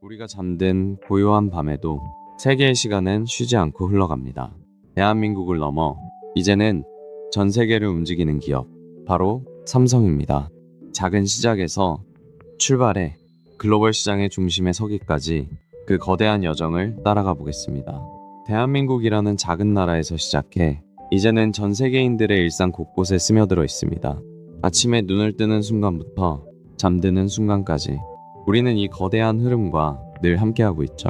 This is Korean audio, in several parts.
우리가 잠든 고요한 밤에도 세계의 시간은 쉬지 않고 흘러갑니다. 대한민국을 넘어 이제는 전 세계를 움직이는 기업, 바로 삼성입니다. 작은 시작에서 출발해 글로벌 시장의 중심에 서기까지 그 거대한 여정을 따라가 보겠습니다. 대한민국이라는 작은 나라에서 시작해 이제는 전 세계인들의 일상 곳곳에 스며들어 있습니다. 아침에 눈을 뜨는 순간부터 잠드는 순간까지 우리는 이 거대한 흐름과 늘 함께하고 있죠.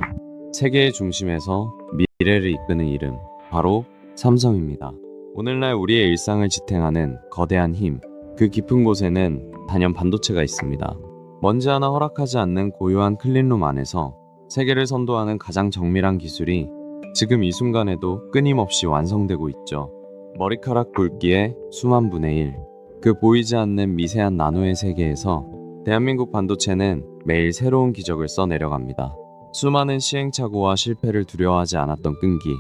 세계의 중심에서 미래를 이끄는 이름, 바로 삼성입니다. 오늘날 우리의 일상을 지탱하는 거대한 힘, 그 깊은 곳에는 단연 반도체가 있습니다. 먼지 하나 허락하지 않는 고요한 클린룸 안에서 세계를 선도하는 가장 정밀한 기술이 지금 이 순간에도 끊임없이 완성되고 있죠. 머리카락 굵기의 수만 분의 1, 그 보이지 않는 미세한 나노의 세계에서 대한민국 반도체는 매일 새로운 기적을 써내려갑니다. 수많은 시행착오와 실패를 두려워하지 않았던 끈기,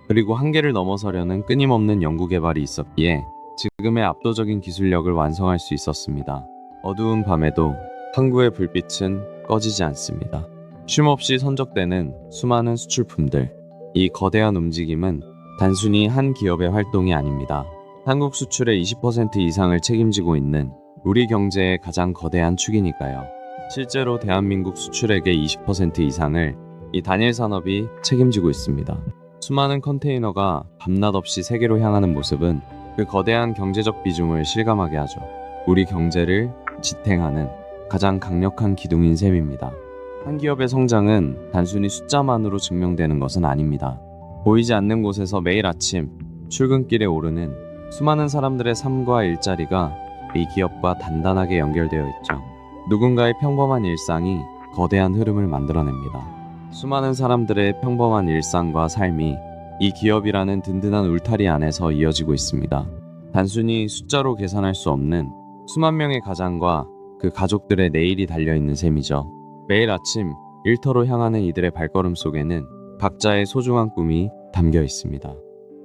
그리고 한계를 넘어서려는 끊임없는 연구개발이 있었기에 지금의 압도적인 기술력을 완성할 수 있었습니다. 어두운 밤에도 항구의 불빛은 꺼지지 않습니다. 쉼없이 선적되는 수많은 수출품들, 이 거대한 움직임은 단순히 한 기업의 활동이 아닙니다. 한국 수출의 20% 이상을 책임지고 있는 우리 경제의 가장 거대한 축이니까요. 실제로 대한민국 수출액의 20% 이상을 이 단일 산업이 책임지고 있습니다. 수많은 컨테이너가 밤낮 없이 세계로 향하는 모습은 그 거대한 경제적 비중을 실감하게 하죠. 우리 경제를 지탱하는 가장 강력한 기둥인 셈입니다. 한 기업의 성장은 단순히 숫자만으로 증명되는 것은 아닙니다. 보이지 않는 곳에서 매일 아침 출근길에 오르는 수많은 사람들의 삶과 일자리가 이 기업과 단단하게 연결되어 있죠. 누군가의 평범한 일상이 거대한 흐름을 만들어냅니다. 수많은 사람들의 평범한 일상과 삶이 이 기업이라는 든든한 울타리 안에서 이어지고 있습니다. 단순히 숫자로 계산할 수 없는 수만 명의 가장과 그 가족들의 내일이 달려있는 셈이죠. 매일 아침 일터로 향하는 이들의 발걸음 속에는 각자의 소중한 꿈이 담겨 있습니다.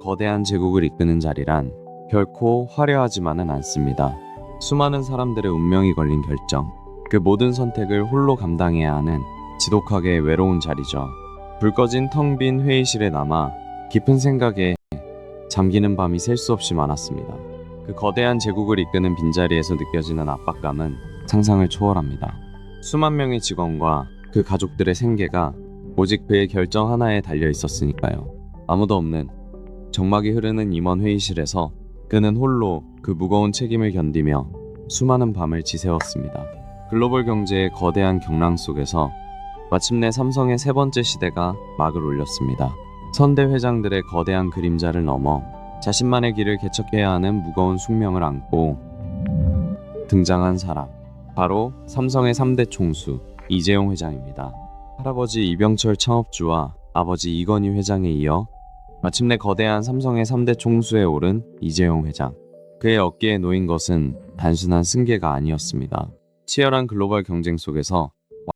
거대한 제국을 이끄는 자리란 결코 화려하지만은 않습니다. 수많은 사람들의 운명이 걸린 결정, 그 모든 선택을 홀로 감당해야 하는 지독하게 외로운 자리죠. 불 꺼진 텅 빈 회의실에 남아 깊은 생각에 잠기는 밤이 셀 수 없이 많았습니다. 그 거대한 제국을 이끄는 빈자리에서 느껴지는 압박감은 상상을 초월합니다. 수만 명의 직원과 그 가족들의 생계가 오직 그의 결정 하나에 달려 있었으니까요. 아무도 없는 정막이 흐르는 임원 회의실에서 그는 홀로 그 무거운 책임을 견디며 수많은 밤을 지새웠습니다. 글로벌 경제의 거대한 경랑 속에서 마침내 삼성의 세 번째 시대가 막을 올렸습니다. 선대 회장들의 거대한 그림자를 넘어 자신만의 길을 개척해야 하는 무거운 숙명을 안고 등장한 사람, 바로 삼성의 3대 총수 이재용 회장입니다. 할아버지 이병철 창업주와 아버지 이건희 회장에 이어 마침내 거대한 삼성의 3대 총수에 오른 이재용 회장. 그의 어깨에 놓인 것은 단순한 승계가 아니었습니다. 치열한 글로벌 경쟁 속에서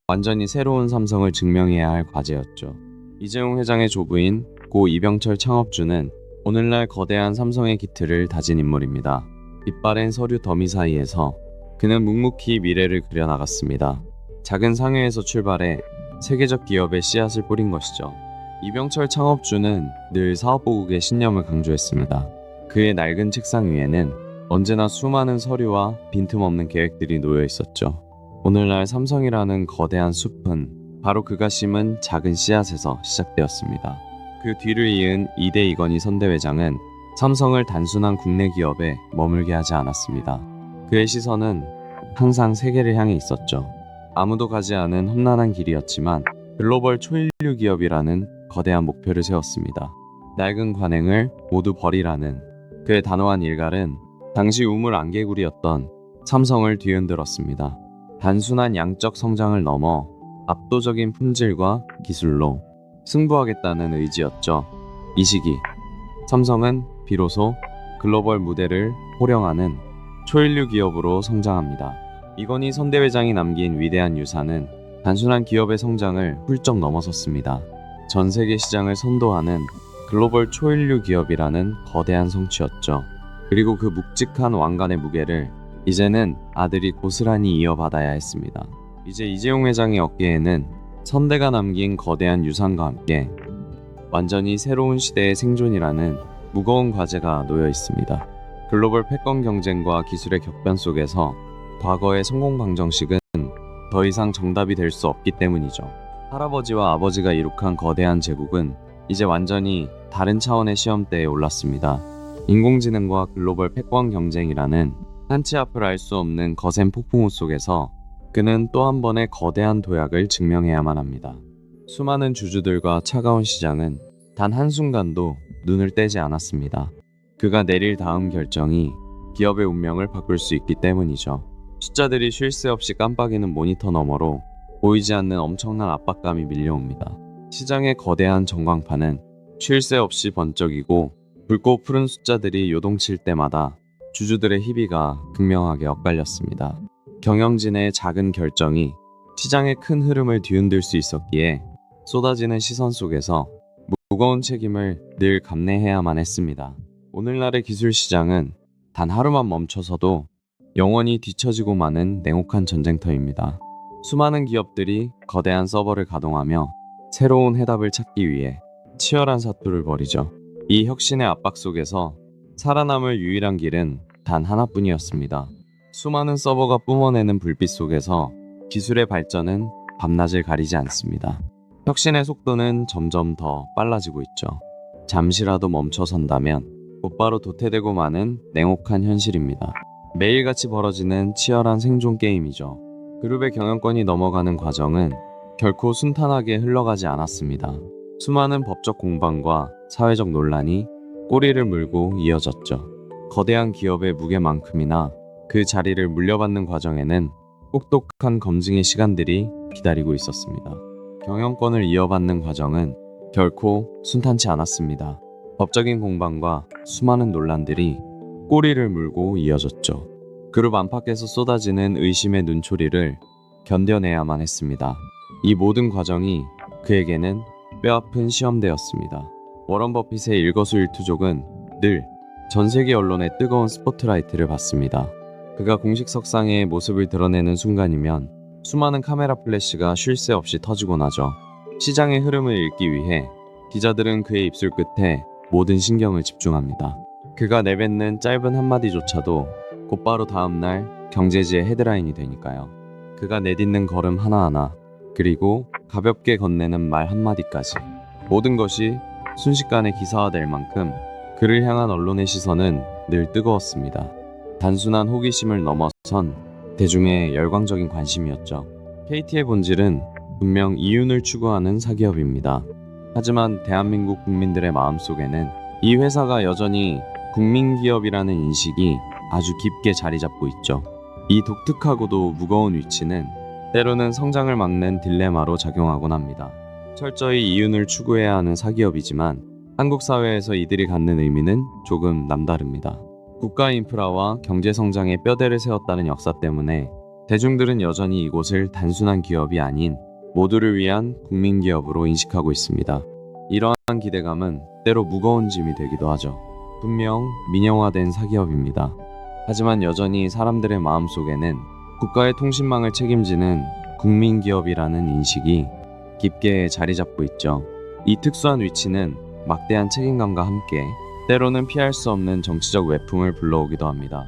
완전히 새로운 삼성을 증명해야 할 과제였죠. 이재용 회장의 조부인 고 이병철 창업주는 오늘날 거대한 삼성의 기틀을 다진 인물입니다. 빛바랜 서류 더미 사이에서 그는 묵묵히 미래를 그려나갔습니다. 작은 상회에서 출발해 세계적 기업의 씨앗을 뿌린 것이죠. 이병철 창업주는 늘 사업보국의 신념을 강조했습니다. 그의 낡은 책상 위에는 언제나 수많은 서류와 빈틈없는 계획들이 놓여 있었죠. 오늘날 삼성이라는 거대한 숲은 바로 그가 심은 작은 씨앗에서 시작되었습니다. 그 뒤를 이은 이대 이건희 선대회장은 삼성을 단순한 국내 기업에 머물게 하지 않았습니다. 그의 시선은 항상 세계를 향해 있었죠. 아무도 가지 않은 험난한 길이었지만 글로벌 초일류 기업이라는 거대한 목표를 세웠습니다. 낡은 관행을 모두 버리라는 그의 단호한 일갈은 당시 우물 안개구리였던 삼성을 뒤흔들었습니다. 단순한 양적 성장을 넘어 압도적인 품질과 기술로 승부하겠다는 의지였죠. 이 시기 삼성은 비로소 글로벌 무대를 호령하는 초일류 기업으로 성장합니다. 이건희 선대회장이 남긴 위대한 유산은 단순한 기업의 성장을 훌쩍 넘어섰습니다. 전 세계 시장을 선도하는 글로벌 초일류 기업이라는 거대한 성취였죠. 그리고 그 묵직한 왕관의 무게를 이제는 아들이 고스란히 이어받아야 했습니다. 이제 이재용 회장의 어깨에는 선대가 남긴 거대한 유산과 함께 완전히 새로운 시대의 생존이라는 무거운 과제가 놓여 있습니다. 글로벌 패권 경쟁과 기술의 격변 속에서 과거의 성공 방정식은 더 이상 정답이 될 수 없기 때문이죠. 할아버지와 아버지가 이룩한 거대한 제국은 이제 완전히 다른 차원의 시험대에 올랐습니다. 인공지능과 글로벌 패권 경쟁이라는 한치 앞을 알 수 없는 거센 폭풍우 속에서 그는 또 한 번의 거대한 도약을 증명해야만 합니다. 수많은 주주들과 차가운 시장은 단 한순간도 눈을 떼지 않았습니다. 그가 내릴 다음 결정이 기업의 운명을 바꿀 수 있기 때문이죠. 숫자들이 쉴 새 없이 깜빡이는 모니터 너머로 보이지 않는 엄청난 압박감이 밀려옵니다. 시장의 거대한 전광판은 쉴 새 없이 번쩍이고 붉고 푸른 숫자들이 요동칠 때마다 주주들의 희비가 극명하게 엇갈렸습니다. 경영진의 작은 결정이 시장의 큰 흐름을 뒤흔들 수 있었기에 쏟아지는 시선 속에서 무거운 책임을 늘 감내해야만 했습니다. 오늘날의 기술 시장은 단 하루만 멈춰서도 영원히 뒤처지고 마는 냉혹한 전쟁터입니다. 수많은 기업들이 거대한 서버를 가동하며 새로운 해답을 찾기 위해 치열한 사투를 벌이죠. 이 혁신의 압박 속에서 살아남을 유일한 길은 단 하나뿐이었습니다. 수많은 서버가 뿜어내는 불빛 속에서 기술의 발전은 밤낮을 가리지 않습니다. 혁신의 속도는 점점 더 빨라지고 있죠. 잠시라도 멈춰선다면 곧바로 도태되고 마는 냉혹한 현실입니다. 매일같이 벌어지는 치열한 생존 게임이죠. 그룹의 경영권이 넘어가는 과정은 결코 순탄하게 흘러가지 않았습니다. 수많은 법적 공방과 사회적 논란이 꼬리를 물고 이어졌죠. 거대한 기업의 무게만큼이나 그 자리를 물려받는 과정에는 똑똑한 검증의 시간들이 기다리고 있었습니다. 경영권을 이어받는 과정은 결코 순탄치 않았습니다. 법적인 공방과 수많은 논란들이 꼬리를 물고 이어졌죠. 그룹 안팎에서 쏟아지는 의심의 눈초리를 견뎌내야만 했습니다. 이 모든 과정이 그에게는 뼈아픈 시험대였습니다. 워런 버핏의 일거수일투족은 늘 전 세계 언론의 뜨거운 스포트라이트를 받습니다. 그가 공식 석상에 모습을 드러내는 순간이면 수많은 카메라 플래시가 쉴 새 없이 터지고 나죠. 시장의 흐름을 읽기 위해 기자들은 그의 입술 끝에 모든 신경을 집중합니다. 그가 내뱉는 짧은 한마디조차도 곧바로 다음날 경제지의 헤드라인이 되니까요. 그가 내딛는 걸음 하나하나, 그리고 가볍게 건네는 말 한마디까지 모든 것이 순식간에 기사화될 만큼 그를 향한 언론의 시선은 늘 뜨거웠습니다. 단순한 호기심을 넘어선 대중의 열광적인 관심이었죠. KT의 본질은 분명 이윤을 추구하는 사기업입니다. 하지만 대한민국 국민들의 마음속에는 이 회사가 여전히 국민기업이라는 인식이 아주 깊게 자리 잡고 있죠. 이 독특하고도 무거운 위치는 때로는 성장을 막는 딜레마로 작용하곤 합니다. 철저히 이윤을 추구해야 하는 사기업이지만 한국 사회에서 이들이 갖는 의미는 조금 남다릅니다. 국가 인프라와 경제 성장에 뼈대를 세웠다는 역사 때문에 대중들은 여전히 이곳을 단순한 기업이 아닌 모두를 위한 국민기업으로 인식하고 있습니다. 이러한 기대감은 때로 무거운 짐이 되기도 하죠. 분명 민영화된 사기업입니다. 하지만 여전히 사람들의 마음속에는 국가의 통신망을 책임지는 국민기업이라는 인식이 깊게 자리 잡고 있죠. 이 특수한 위치는 막대한 책임감과 함께 때로는 피할 수 없는 정치적 외풍을 불러오기도 합니다.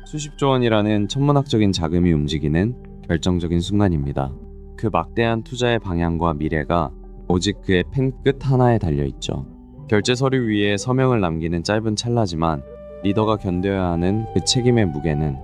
수십조 원이라는 천문학적인 자금이 움직이는 결정적인 순간입니다. 그 막대한 투자의 방향과 미래가 오직 그의 펜 끝 하나에 달려있죠. 결제 서류 위에 서명을 남기는 짧은 찰나지만 리더가 견뎌야 하는 그 책임의 무게는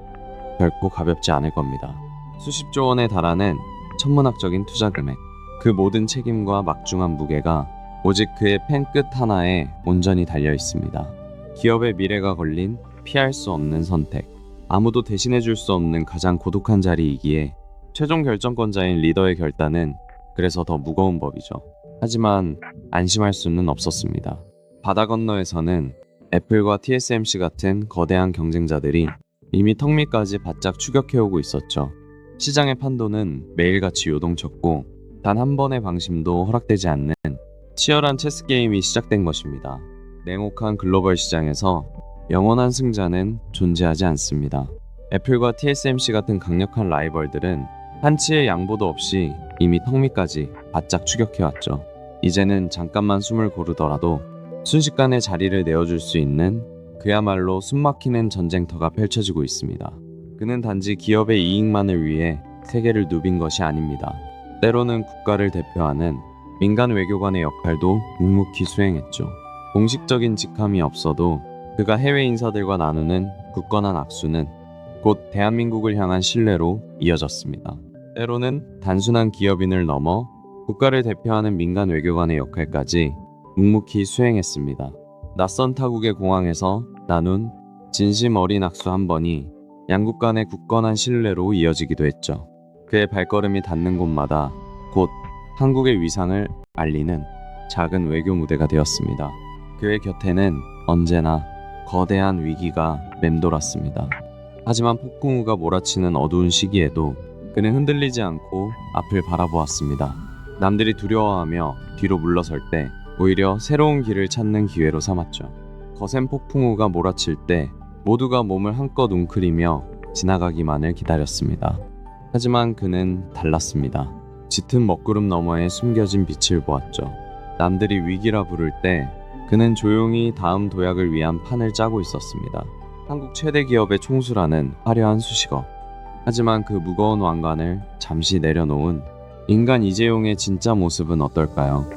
결코 가볍지 않을 겁니다. 수십조 원에 달하는 천문학적인 투자 금액, 그 모든 책임과 막중한 무게가 오직 그의 펜 끝 하나에 온전히 달려 있습니다. 기업의 미래가 걸린 피할 수 없는 선택, 아무도 대신해 줄 수 없는 가장 고독한 자리이기에 최종 결정권자인 리더의 결단은 그래서 더 무거운 법이죠. 하지만 안심할 수는 없었습니다. 바다 건너에서는 애플과 TSMC 같은 거대한 경쟁자들이 이미 턱 밑까지 바짝 추격해오고 있었죠. 시장의 판도는 매일같이 요동쳤고 단 한 번의 방심도 허락되지 않는 치열한 체스 게임이 시작된 것입니다. 냉혹한 글로벌 시장에서 영원한 승자는 존재하지 않습니다. 애플과 TSMC 같은 강력한 라이벌들은 한치의 양보도 없이 이미 턱 밑까지 바짝 추격해왔죠. 이제는 잠깐만 숨을 고르더라도 순식간에 자리를 내어줄 수 있는 그야말로 숨막히는 전쟁터가 펼쳐지고 있습니다. 그는 단지 기업의 이익만을 위해 세계를 누빈 것이 아닙니다. 때로는 국가를 대표하는 민간 외교관의 역할도 묵묵히 수행했죠. 공식적인 직함이 없어도 그가 해외 인사들과 나누는 굳건한 악수는 곧 대한민국을 향한 신뢰로 이어졌습니다. 때로는 단순한 기업인을 넘어 국가를 대표하는 민간 외교관의 역할까지 묵묵히 수행했습니다. 낯선 타국의 공항에서 나눈 진심 어린 악수 한 번이 양국 간의 굳건한 신뢰로 이어지기도 했죠. 그의 발걸음이 닿는 곳마다 곧 한국의 위상을 알리는 작은 외교 무대가 되었습니다. 그의 곁에는 언제나 거대한 위기가 맴돌았습니다. 하지만 폭풍우가 몰아치는 어두운 시기에도 그는 흔들리지 않고 앞을 바라보았습니다. 남들이 두려워하며 뒤로 물러설 때 오히려 새로운 길을 찾는 기회로 삼았죠. 거센 폭풍우가 몰아칠 때 모두가 몸을 한껏 웅크리며 지나가기만을 기다렸습니다. 하지만 그는 달랐습니다. 짙은 먹구름 너머에 숨겨진 빛을 보았죠. 남들이 위기라 부를 때 그는 조용히 다음 도약을 위한 판을 짜고 있었습니다. 한국 최대 기업의 총수라는 화려한 수식어. 하지만 그 무거운 왕관을 잠시 내려놓은 인간 이재용의 진짜 모습은 어떨까요?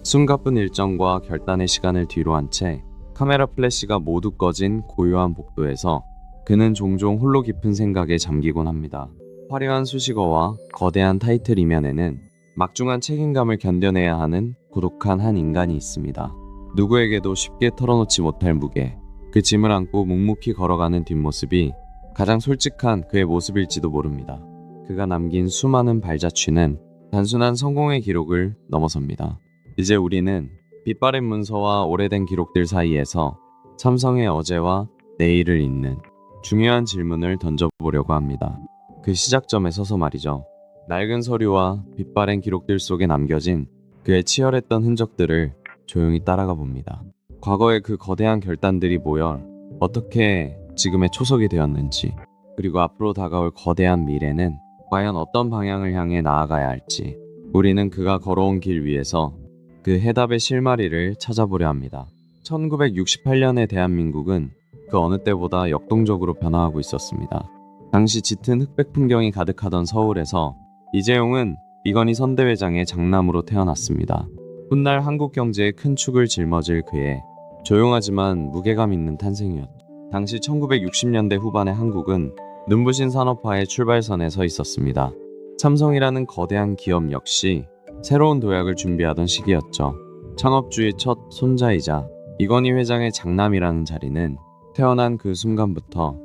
숨가쁜 일정과 결단의 시간을 뒤로 한 채 카메라 플래시가 모두 꺼진 고요한 복도에서 그는 종종 홀로 깊은 생각에 잠기곤 합니다. 화려한 수식어와 거대한 타이틀 이면에는 막중한 책임감을 견뎌내야 하는 고독한 한 인간이 있습니다. 누구에게도 쉽게 털어놓지 못할 무게, 그 짐을 안고 묵묵히 걸어가는 뒷모습이 가장 솔직한 그의 모습일지도 모릅니다. 그가 남긴 수많은 발자취는 단순한 성공의 기록을 넘어섭니다. 이제 우리는 빛바랜 문서와 오래된 기록들 사이에서 삼성의 어제와 내일을 잇는 중요한 질문을 던져보려고 합니다. 그 시작점에 서서 말이죠. 낡은 서류와 빛바랜 기록들 속에 남겨진 그의 치열했던 흔적들을 조용히 따라가 봅니다. 과거의 그 거대한 결단들이 모여 어떻게 지금의 초석이 되었는지, 그리고 앞으로 다가올 거대한 미래는 과연 어떤 방향을 향해 나아가야 할지, 우리는 그가 걸어온 길 위에서 그 해답의 실마리를 찾아보려 합니다. 1968년의 대한민국은 그 어느 때보다 역동적으로 변화하고 있었습니다. 당시 짙은 흑백 풍경이 가득하던 서울에서 이재용은 이건희 선대회장의 장남으로 태어났습니다. 훗날 한국 경제의 큰 축을 짊어질 그의 조용하지만 무게감 있는 탄생이었죠. 당시 1960년대 후반의 한국은 눈부신 산업화의 출발선에 서 있었습니다. 삼성이라는 거대한 기업 역시 새로운 도약을 준비하던 시기였죠. 창업주의 첫 손자이자 이건희 회장의 장남이라는 자리는 태어난 그 순간부터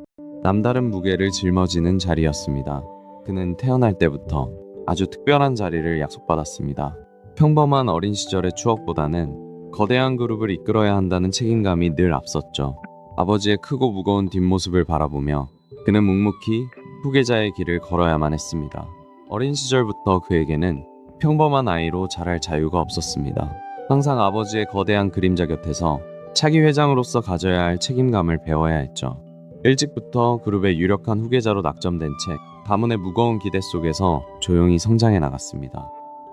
남다른 무게를 짊어지는 자리였습니다. 그는 태어날 때부터 아주 특별한 자리를 약속받았습니다. 평범한 어린 시절의 추억보다는 거대한 그룹을 이끌어야 한다는 책임감이 늘 앞섰죠. 아버지의 크고 무거운 뒷모습을 바라보며 그는 묵묵히 후계자의 길을 걸어야만 했습니다. 어린 시절부터 그에게는 평범한 아이로 자랄 자유가 없었습니다. 항상 아버지의 거대한 그림자 곁에서 차기 회장으로서 가져야 할 책임감을 배워야 했죠. 일찍부터 그룹의 유력한 후계자로 낙점된 채 가문의 무거운 기대 속에서 조용히 성장해 나갔습니다.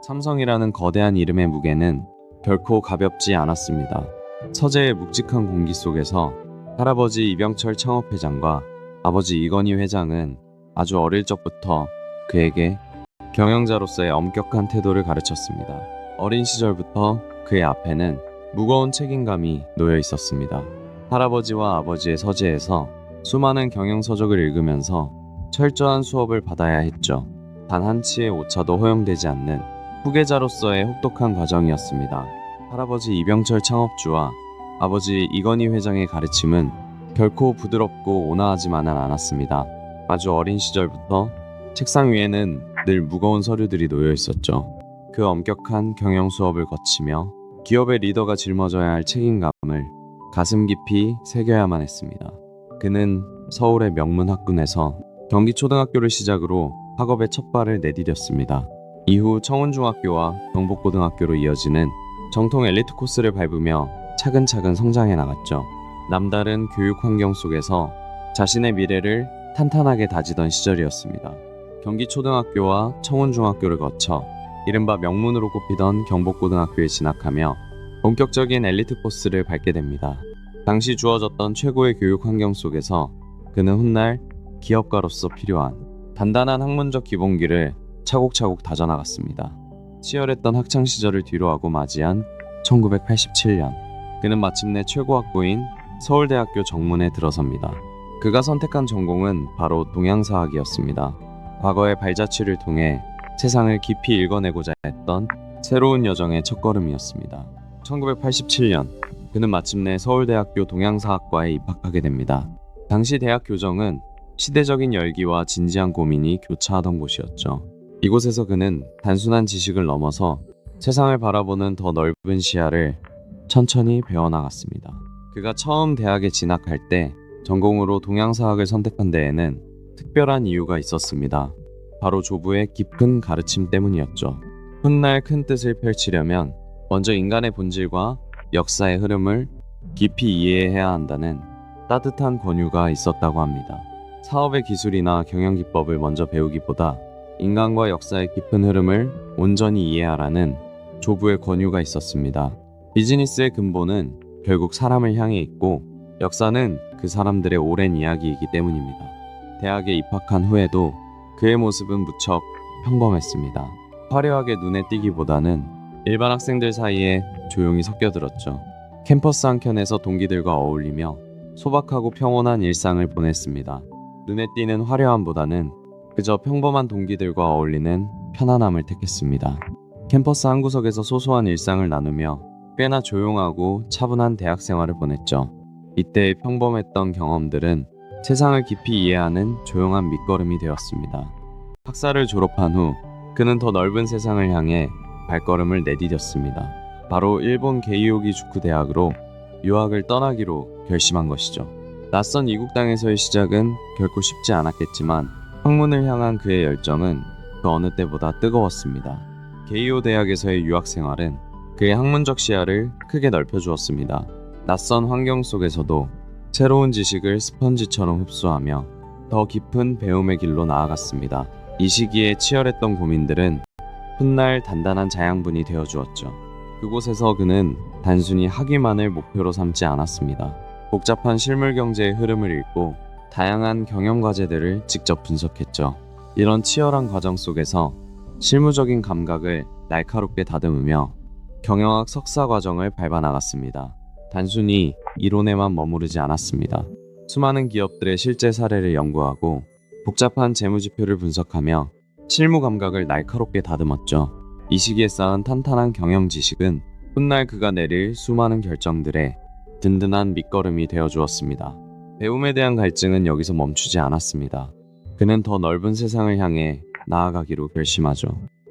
삼성이라는 거대한 이름의 무게는 결코 가볍지 않았습니다. 서재의 묵직한 공기 속에서 할아버지 이병철 창업회장과 아버지 이건희 회장은 아주 어릴 적부터 그에게 경영자로서의 엄격한 태도를 가르쳤습니다. 어린 시절부터 그의 앞에는 무거운 책임감이 놓여 있었습니다. 할아버지와 아버지의 서재에서 수많은 경영 서적을 읽으면서 철저한 수업을 받아야 했죠. 단 한치의 오차도 허용되지 않는 후계자로서의 혹독한 과정이었습니다. 할아버지 이병철 창업주와 아버지 이건희 회장의 가르침은 결코 부드럽고 온화하지만은 않았습니다. 아주 어린 시절부터 책상 위에는 늘 무거운 서류들이 놓여 있었죠. 그 엄격한 경영 수업을 거치며 기업의 리더가 짊어져야 할 책임감을 가슴 깊이 새겨야만 했습니다. 그는 서울의 명문 학군에서 경기초등학교를 시작으로 학업의 첫 발을 내디뎠습니다. 이후 청운중학교와 경복고등학교로 이어지는 정통 엘리트 코스를 밟으며 차근차근 성장해 나갔죠. 남다른 교육 환경 속에서 자신의 미래를 탄탄하게 다지던 시절이었습니다. 경기초등학교와 청운중학교를 거쳐 이른바 명문으로 꼽히던 경복고등학교에 진학하며 본격적인 엘리트 코스를 밟게 됩니다. 당시 주어졌던 최고의 교육 환경 속에서 그는 훗날 기업가로서 필요한 단단한 학문적 기본기를 차곡차곡 다져나갔습니다. 치열했던 학창 시절을 뒤로하고 맞이한 1987년, 그는 마침내 최고 학부인 서울대학교 정문에 들어섭니다. 그가 선택한 전공은 바로 동양사학이었습니다. 과거의 발자취를 통해 세상을 깊이 읽어내고자 했던 새로운 여정의 첫걸음이었습니다. 1987년, 그는 마침내 서울대학교 동양사학과에 입학하게 됩니다. 당시 대학 교정은 시대적인 열기와 진지한 고민이 교차하던 곳이었죠. 이곳에서 그는 단순한 지식을 넘어서 세상을 바라보는 더 넓은 시야를 천천히 배워나갔습니다. 그가 처음 대학에 진학할 때 전공으로 동양사학을 선택한 데에는 특별한 이유가 있었습니다. 바로 조부의 깊은 가르침 때문이었죠. 훗날 큰 뜻을 펼치려면 먼저 인간의 본질과 역사의 흐름을 깊이 이해해야 한다는 따뜻한 권유가 있었다고 합니다. 사업의 기술이나 경영 기법을 먼저 배우기보다 인간과 역사의 깊은 흐름을 온전히 이해하라는 조부의 권유가 있었습니다. 비즈니스의 근본은 결국 사람을 향해 있고 역사는 그 사람들의 오랜 이야기이기 때문입니다. 대학에 입학한 후에도 그의 모습은 무척 평범했습니다. 화려하게 눈에 띄기보다는 일반 학생들 사이에 조용히 섞여들었죠. 캠퍼스 한켠에서 동기들과 어울리며 소박하고 평온한 일상을 보냈습니다. 눈에 띄는 화려함보다는 그저 평범한 동기들과 어울리는 편안함을 택했습니다. 캠퍼스 한 구석에서 소소한 일상을 나누며 꽤나 조용하고 차분한 대학 생활을 보냈죠. 이때의 평범했던 경험들은 세상을 깊이 이해하는 조용한 밑거름이 되었습니다. 학사를 졸업한 후 그는 더 넓은 세상을 향해 발걸음을 내디뎠습니다. 바로 일본 게이오기 주쿠 대학으로 유학을 떠나기로 결심한 것이죠. 낯선 이국 땅에서의 시작은 결코 쉽지 않았겠지만 학문을 향한 그의 열정은 그 어느 때보다 뜨거웠습니다. 게이오 대학에서의 유학 생활은 그의 학문적 시야를 크게 넓혀주었습니다. 낯선 환경 속에서도 새로운 지식을 스펀지처럼 흡수하며 더 깊은 배움의 길로 나아갔습니다. 이 시기에 치열했던 고민들은 훗날 단단한 자양분이 되어주었죠. 그곳에서 그는 단순히 학위만을 목표로 삼지 않았습니다. 복잡한 실물 경제의 흐름을 읽고 다양한 경영 과제들을 직접 분석했죠. 이런 치열한 과정 속에서 실무적인 감각을 날카롭게 다듬으며 경영학 석사 과정을 밟아 나갔습니다. 단순히 이론에만 머무르지 않았습니다. 수많은 기업들의 실제 사례를 연구하고 복잡한 재무지표를 분석하며 실무 감각을 날카롭게 다듬었죠. 이 시기에 쌓은 탄탄한 경영 지식은 훗날 그가 내릴 수많은 결정들의 든든한 밑거름이 되어주었습니다. 배움에 대한 갈증은 여기서 멈추지 않았습니다. 그는 더 넓은 세상을 향해 나아가기로 결심하죠.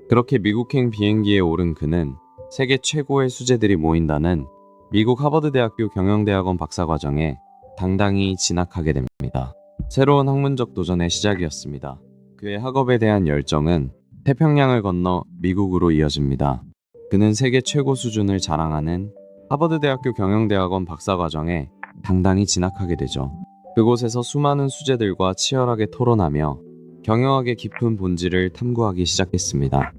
그렇게 미국행 비행기에 오른 그는 세계 최고의 수재들이 모인다는 미국 하버드대학교 경영대학원 박사과정에 당당히 진학하게 됩니다. 새로운 학문적 도전의 시작이었습니다. 그의 학업에 대한 열정은 태평양을 건너 미국으로 이어집니다. 그는 세계 최고 수준을 자랑하는 하버드대학교 경영대학원 박사과정에 당당히 진학하게 되죠. 그곳에서 수많은 수재들과 치열하게 토론하며 경영학의 깊은 본질을 탐구하기 시작했습니다.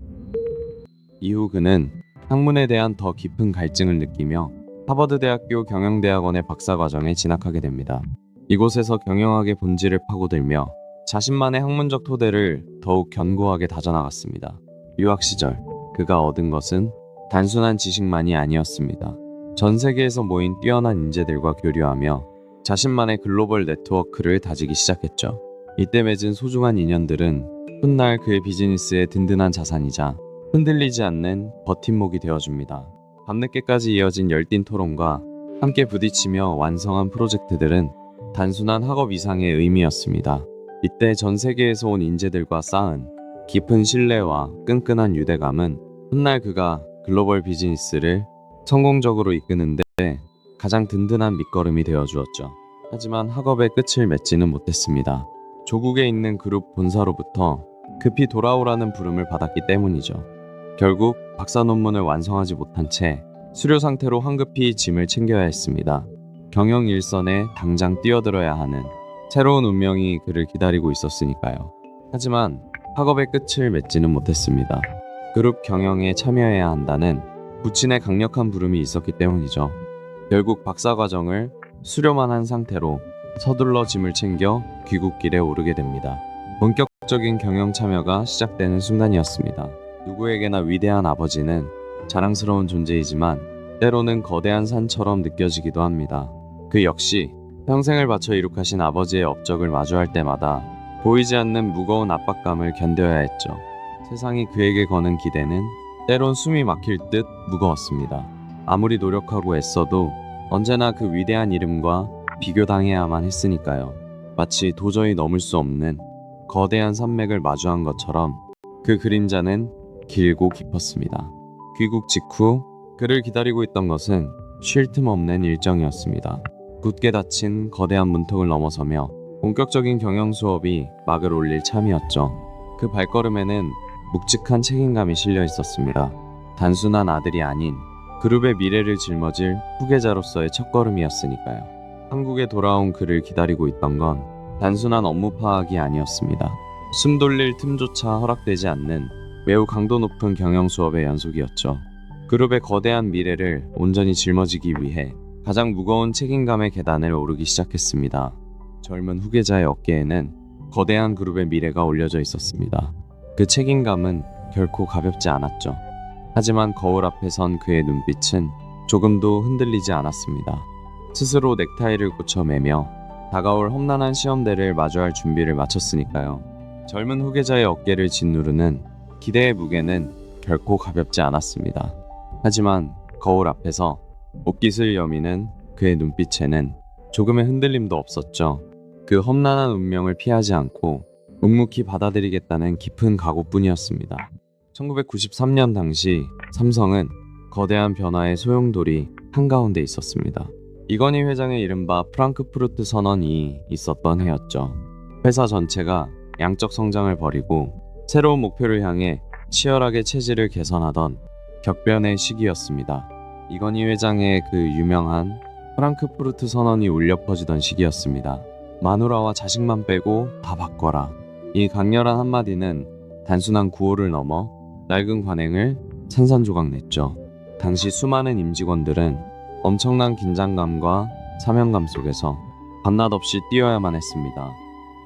이후 그는 학문에 대한 더 깊은 갈증을 느끼며 하버드대학교 경영대학원의 박사과정에 진학하게 됩니다. 이곳에서 경영학의 본질을 파고들며 자신만의 학문적 토대를 더욱 견고하게 다져나갔습니다. 유학 시절 그가 얻은 것은 단순한 지식만이 아니었습니다. 전 세계에서 모인 뛰어난 인재들과 교류하며 자신만의 글로벌 네트워크를 다지기 시작했죠. 이때 맺은 소중한 인연들은 훗날 그의 비즈니스의 든든한 자산이자 흔들리지 않는 버팀목이 되어줍니다. 밤늦게까지 이어진 열띤 토론과 함께 부딪히며 완성한 프로젝트들은 단순한 학업 이상의 의미였습니다. 이때 전 세계에서 온 인재들과 쌓은 깊은 신뢰와 끈끈한 유대감은 훗날 그가 글로벌 비즈니스를 성공적으로 이끄는데 가장 든든한 밑거름이 되어주었죠. 하지만 학업의 끝을 맺지는 못했습니다. 조국에 있는 그룹 본사로부터 급히 돌아오라는 부름을 받았기 때문이죠. 결국 박사 논문을 완성하지 못한 채 수료 상태로 황급히 짐을 챙겨야 했습니다. 경영 일선에 당장 뛰어들어야 하는 새로운 운명이 그를 기다리고 있었으니까요. 하지만 학업의 끝을 맺지는 못했습니다. 그룹 경영에 참여해야 한다는 부친의 강력한 부름이 있었기 때문이죠. 결국 박사과정을 수료만 한 상태로 서둘러 짐을 챙겨 귀국길에 오르게 됩니다. 본격적인 경영 참여가 시작되는 순간이었습니다. 누구에게나 위대한 아버지는 자랑스러운 존재이지만 때로는 거대한 산처럼 느껴지기도 합니다. 그 역시 평생을 바쳐 이룩하신 아버지의 업적을 마주할 때마다 보이지 않는 무거운 압박감을 견뎌야 했죠. 세상이 그에게 거는 기대는 때론 숨이 막힐 듯 무거웠습니다. 아무리 노력하고 애써도 언제나 그 위대한 이름과 비교당해야만 했으니까요. 마치 도저히 넘을 수 없는 거대한 산맥을 마주한 것처럼 그 그림자는 길고 깊었습니다. 귀국 직후 그를 기다리고 있던 것은 쉴 틈 없는 일정이었습니다. 굳게 닫힌 거대한 문턱을 넘어서며 본격적인 경영 수업이 막을 올릴 참이었죠. 그 발걸음에는 묵직한 책임감이 실려 있었습니다. 단순한 아들이 아닌 그룹의 미래를 짊어질 후계자로서의 첫걸음이었으니까요. 한국에 돌아온 그를 기다리고 있던 건 단순한 업무 파악이 아니었습니다. 숨 돌릴 틈조차 허락되지 않는 매우 강도 높은 경영 수업의 연속이었죠. 그룹의 거대한 미래를 온전히 짊어지기 위해 가장 무거운 책임감의 계단을 오르기 시작했습니다. 젊은 후계자의 어깨에는 거대한 그룹의 미래가 올려져 있었습니다. 그 책임감은 결코 가볍지 않았죠. 하지만 거울 앞에 선 그의 눈빛은 조금도 흔들리지 않았습니다. 스스로 넥타이를 고쳐매며 다가올 험난한 시험대를 마주할 준비를 마쳤으니까요. 젊은 후계자의 어깨를 짓누르는 기대의 무게는 결코 가볍지 않았습니다. 하지만 거울 앞에서 옷깃을 여미는 그의 눈빛에는 조금의 흔들림도 없었죠. 그 험난한 운명을 피하지 않고 묵묵히 받아들이겠다는 깊은 각오뿐이었습니다. 1993년 당시 삼성은 거대한 변화의 소용돌이 한가운데 있었습니다. 이건희 회장의 이른바 프랑크푸르트 선언이 있었던 해였죠. 회사 전체가 양적 성장을 벌이고 새로운 목표를 향해 치열하게 체질을 개선하던 격변의 시기였습니다. 이건희 회장의 그 유명한 프랑크푸르트 선언이 울려 퍼지던 시기였습니다. 마누라와 자식만 빼고 다 바꿔라. 이 강렬한 한마디는 단순한 구호를 넘어 낡은 관행을 산산조각냈죠. 당시 수많은 임직원들은 엄청난 긴장감과 사명감 속에서 밤낮 없이 뛰어야만 했습니다.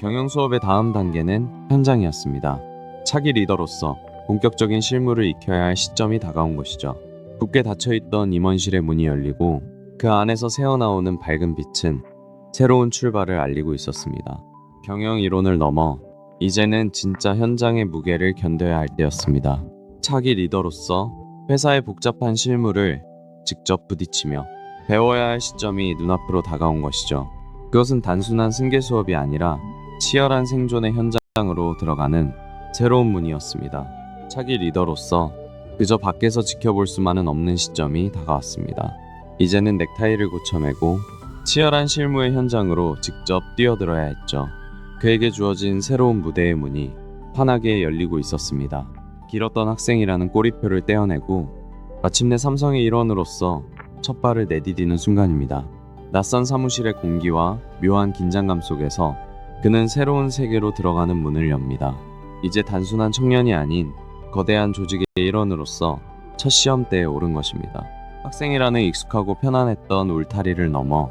경영 수업의 다음 단계는 현장이었습니다. 차기 리더로서 본격적인 실무를 익혀야 할 시점이 다가온 것이죠. 굳게 닫혀있던 임원실의 문이 열리고 그 안에서 새어나오는 밝은 빛은 새로운 출발을 알리고 있었습니다. 경영 이론을 넘어 이제는 진짜 현장의 무게를 견뎌야 할 때였습니다. 차기 리더로서 회사의 복잡한 실무를 직접 부딪히며 배워야 할 시점이 눈앞으로 다가온 것이죠. 그것은 단순한 승계 수업이 아니라 치열한 생존의 현장으로 들어가는 새로운 문이었습니다. 차기 리더로서 그저 밖에서 지켜볼 수만은 없는 시점이 다가왔습니다. 이제는 넥타이를 고쳐매고 치열한 실무의 현장으로 직접 뛰어들어야 했죠. 그에게 주어진 새로운 무대의 문이 환하게 열리고 있었습니다. 길었던 학생이라는 꼬리표를 떼어내고 마침내 삼성의 일원으로서 첫 발을 내디디는 순간입니다. 낯선 사무실의 공기와 묘한 긴장감 속에서 그는 새로운 세계로 들어가는 문을 엽니다. 이제 단순한 청년이 아닌 거대한 조직의 일원으로서 첫 시험대에 오른 것입니다. 학생이라는 익숙하고 편안했던 울타리를 넘어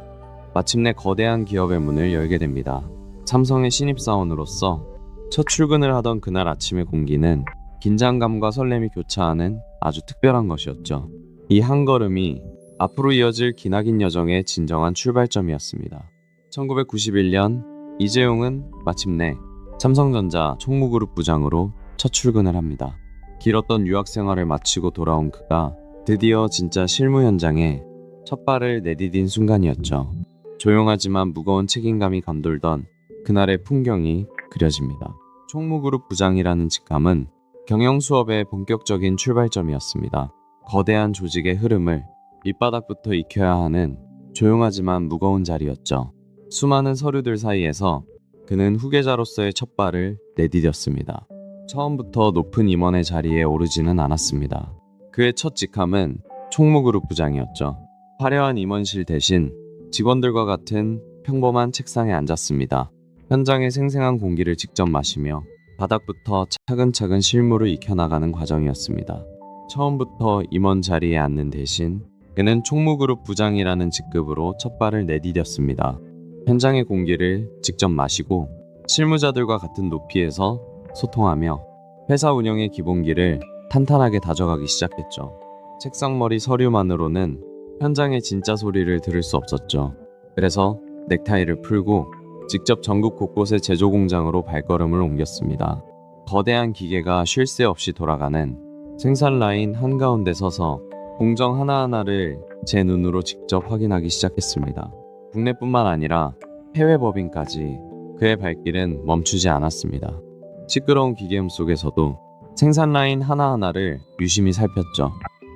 마침내 거대한 기업의 문을 열게 됩니다. 삼성의 신입사원으로서 첫 출근을 하던 그날 아침의 공기는 긴장감과 설렘이 교차하는 아주 특별한 것이었죠. 이 한 걸음이 앞으로 이어질 기나긴 여정의 진정한 출발점이었습니다. 1991년 이재용은 마침내 삼성전자 총무그룹 부장으로 첫 출근을 합니다. 길었던 유학 생활을 마치고 돌아온 그가 드디어 진짜 실무 현장에 첫 발을 내디딘 순간이었죠. 조용하지만 무거운 책임감이 감돌던 그날의 풍경이 그려집니다. 총무그룹 부장이라는 직함은 경영 수업의 본격적인 출발점이었습니다. 거대한 조직의 흐름을 밑바닥부터 익혀야 하는 조용하지만 무거운 자리였죠. 수많은 서류들 사이에서 그는 후계자로서의 첫 발을 내디뎠습니다. 처음부터 높은 임원의 자리에 오르지는 않았습니다. 그의 첫 직함은 총무그룹 부장이었죠. 화려한 임원실 대신 직원들과 같은 평범한 책상에 앉았습니다. 현장의 생생한 공기를 직접 마시며 바닥부터 차근차근 실무를 익혀나가는 과정이었습니다. 처음부터 임원 자리에 앉는 대신 그는 총무그룹 부장이라는 직급으로 첫 발을 내디뎠습니다. 현장의 공기를 직접 마시고 실무자들과 같은 높이에서 소통하며 회사 운영의 기본기를 탄탄하게 다져가기 시작했죠. 책상머리 서류만으로는 현장의 진짜 소리를 들을 수 없었죠. 그래서 넥타이를 풀고 직접 전국 곳곳의 제조 공장으로 발걸음을 옮겼습니다. 거대한 기계가 쉴 새 없이 돌아가는 생산 라인 한가운데 서서 공정 하나하나를 제 눈으로 직접 확인하기 시작했습니다. 국내뿐만 아니라 해외 법인까지 그의 발길은 멈추지 않았습니다. 시끄러운 기계음 속에서도 생산 라인 하나하나를 유심히 살폈죠.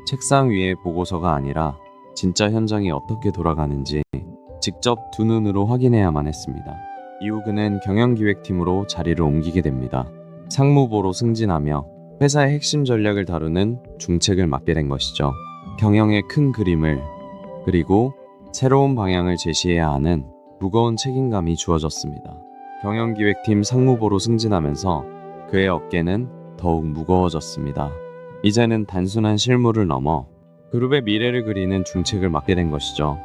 책상 위의 보고서가 아니라 진짜 현장이 어떻게 돌아가는지 직접 두 눈으로 확인해야만 했습니다. 이후 그는 경영기획팀으로 자리를 옮기게 됩니다. 상무보로 승진하며 회사의 핵심 전략을 다루는 중책을 맡게 된 것이죠. 경영의 큰 그림을 그리고 새로운 방향을 제시해야 하는 무거운 책임감이 주어졌습니다. 경영기획팀 상무보로 승진하면서 그의 어깨는 더욱 무거워졌습니다. 이제는 단순한 실무를 넘어 그룹의 미래를 그리는 중책을 맡게 된 것이죠.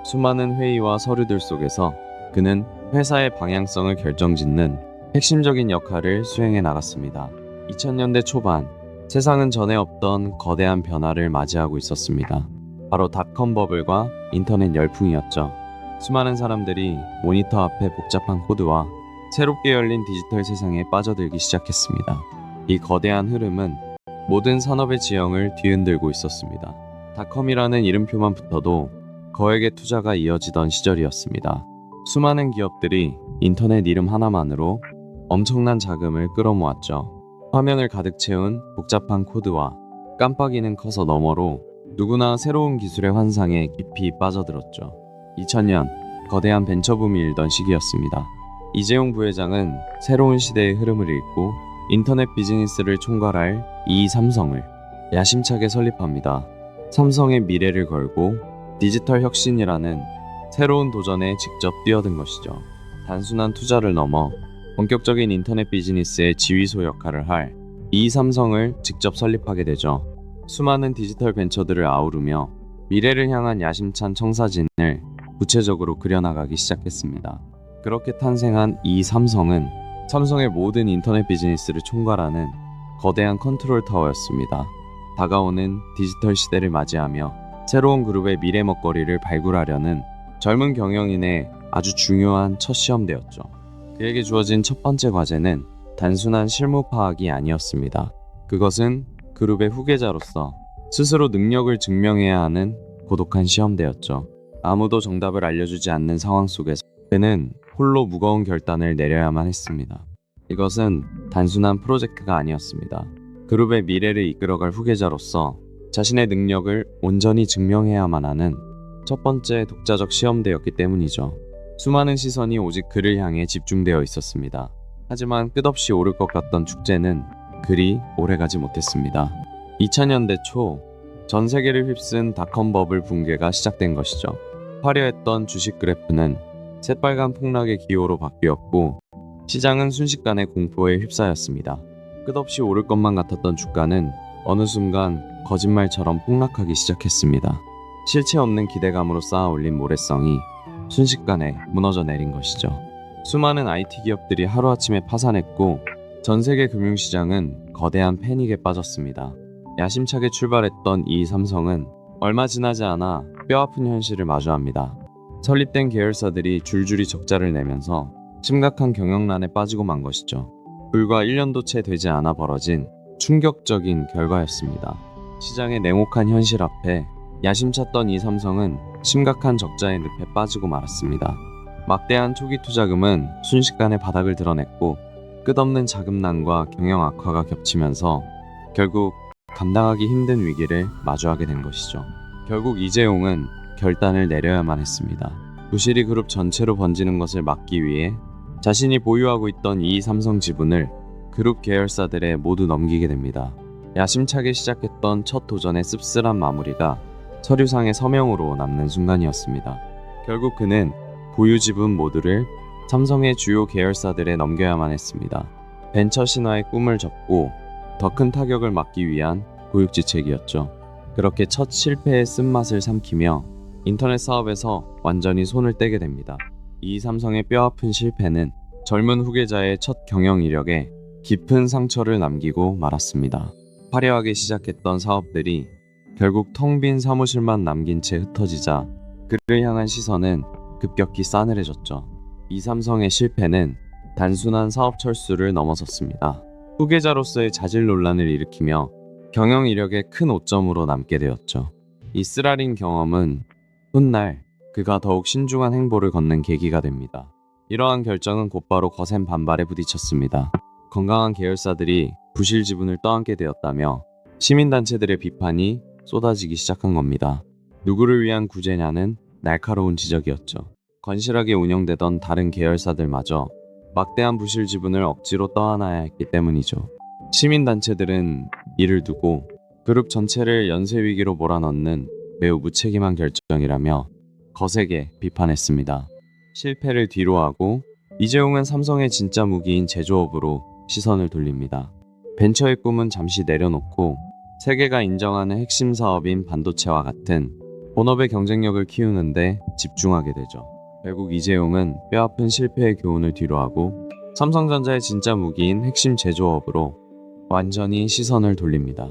수많은 회의와 서류들 속에서 그는 회사의 방향성을 결정짓는 핵심적인 역할을 수행해 나갔습니다. 2000년대 초반, 세상은 전에 없던 거대한 변화를 맞이하고 있었습니다. 바로 닷컴 버블과 인터넷 열풍이었죠. 수많은 사람들이 모니터 앞에 복잡한 코드와 새롭게 열린 디지털 세상에 빠져들기 시작했습니다. 이 거대한 흐름은 모든 산업의 지형을 뒤흔들고 있었습니다. 닷컴이라는 이름표만 붙어도 거액의 투자가 이어지던 시절이었습니다. 수많은 기업들이 인터넷 이름 하나만으로 엄청난 자금을 끌어모았죠. 화면을 가득 채운 복잡한 코드와 깜빡이는 커서 너머로 누구나 새로운 기술의 환상에 깊이 빠져들었죠. 2000년 거대한 벤처붐이 일던 시기였습니다. 이재용 부회장은 새로운 시대의 흐름을 읽고 인터넷 비즈니스를 총괄할 이삼성을 야심차게 설립합니다. 삼성의 미래를 걸고 디지털 혁신이라는 새로운 도전에 직접 뛰어든 것이죠. 단순한 투자를 넘어 본격적인 인터넷 비즈니스의 지휘소 역할을 할 이삼성을 직접 설립하게 되죠. 수많은 디지털 벤처들을 아우르며 미래를 향한 야심찬 청사진을 구체적으로 그려나가기 시작했습니다. 그렇게 탄생한 이삼성은 삼성의 모든 인터넷 비즈니스를 총괄하는 거대한 컨트롤 타워였습니다. 다가오는 디지털 시대를 맞이하며 새로운 그룹의 미래 먹거리를 발굴하려는 젊은 경영인의 아주 중요한 첫 시험대였죠. 그에게 주어진 첫 번째 과제는 단순한 실무 파악이 아니었습니다. 그것은 그룹의 후계자로서 스스로 능력을 증명해야 하는 고독한 시험대였죠. 아무도 정답을 알려주지 않는 상황 속에서 그는 홀로 무거운 결단을 내려야만 했습니다. 이것은 단순한 프로젝트가 아니었습니다. 그룹의 미래를 이끌어갈 후계자로서 자신의 능력을 온전히 증명해야만 하는 첫 번째 독자적 시험대였기 때문이죠. 수많은 시선이 오직 그를 향해 집중되어 있었습니다. 하지만 끝없이 오를 것 같던 축제는 그리 오래가지 못했습니다. 2000년대 초 전 세계를 휩쓴 닷컴 버블 붕괴가 시작된 것이죠. 화려했던 주식 그래프는 새빨간 폭락의 기호로 바뀌었고 시장은 순식간에 공포에 휩싸였습니다. 끝없이 오를 것만 같았던 주가는 어느 순간 거짓말처럼 폭락하기 시작했습니다. 실체 없는 기대감으로 쌓아 올린 모래성이 순식간에 무너져 내린 것이죠. 수많은 IT 기업들이 하루아침에 파산했고 전 세계 금융시장은 거대한 패닉에 빠졌습니다. 야심차게 출발했던 이 삼성은 얼마 지나지 않아 뼈아픈 현실을 마주합니다. 설립된 계열사들이 줄줄이 적자를 내면서 심각한 경영난에 빠지고 만 것이죠. 불과 1년도 채 되지 않아 벌어진 충격적인 결과였습니다. 시장의 냉혹한 현실 앞에 야심찼던 이 삼성은 심각한 적자의 늪에 빠지고 말았습니다. 막대한 초기 투자금은 순식간에 바닥을 드러냈고 끝없는 자금난과 경영 악화가 겹치면서 결국 감당하기 힘든 위기를 마주하게 된 것이죠. 결국 이재용은 결단을 내려야만 했습니다. 부실이 그룹 전체로 번지는 것을 막기 위해 자신이 보유하고 있던 이 삼성 지분을 그룹 계열사들에 모두 넘기게 됩니다. 야심차게 시작했던 첫 도전의 씁쓸한 마무리가 서류상의 서명으로 남는 순간이었습니다. 결국 그는 보유 지분 모두를 삼성의 주요 계열사들에 넘겨야만 했습니다. 벤처 신화의 꿈을 접고 더 큰 타격을 막기 위한 고육지책이었죠. 그렇게 첫 실패의 쓴맛을 삼키며 인터넷 사업에서 완전히 손을 떼게 됩니다. 이 삼성의 뼈아픈 실패는 젊은 후계자의 첫 경영 이력에 깊은 상처를 남기고 말았습니다. 화려하게 시작했던 사업들이 결국 텅 빈 사무실만 남긴 채 흩어지자 그를 향한 시선은 급격히 싸늘해졌죠. 이 삼성의 실패는 단순한 사업 철수를 넘어섰습니다. 후계자로서의 자질 논란을 일으키며 경영 이력의 큰 오점으로 남게 되었죠. 이 쓰라린 경험은 훗날 그가 더욱 신중한 행보를 걷는 계기가 됩니다. 이러한 결정은 곧바로 거센 반발에 부딪혔습니다. 건강한 계열사들이 부실 지분을 떠안게 되었다며 시민단체들의 비판이 쏟아지기 시작한 겁니다. 누구를 위한 구제냐는 날카로운 지적이었죠. 건실하게 운영되던 다른 계열사들마저 막대한 부실 지분을 억지로 떠안아야 했기 때문이죠. 시민단체들은 이를 두고 그룹 전체를 연쇄 위기로 몰아넣는 매우 무책임한 결정이라며 거세게 비판했습니다. 실패를 뒤로하고 이재용은 삼성의 진짜 무기인 제조업으로 시선을 돌립니다. 벤처의 꿈은 잠시 내려놓고 세계가 인정하는 핵심 사업인 반도체와 같은 본업의 경쟁력을 키우는데 집중하게 되죠. 결국 이재용은 뼈아픈 실패의 교훈을 뒤로하고 삼성전자의 진짜 무기인 핵심 제조업으로 완전히 시선을 돌립니다.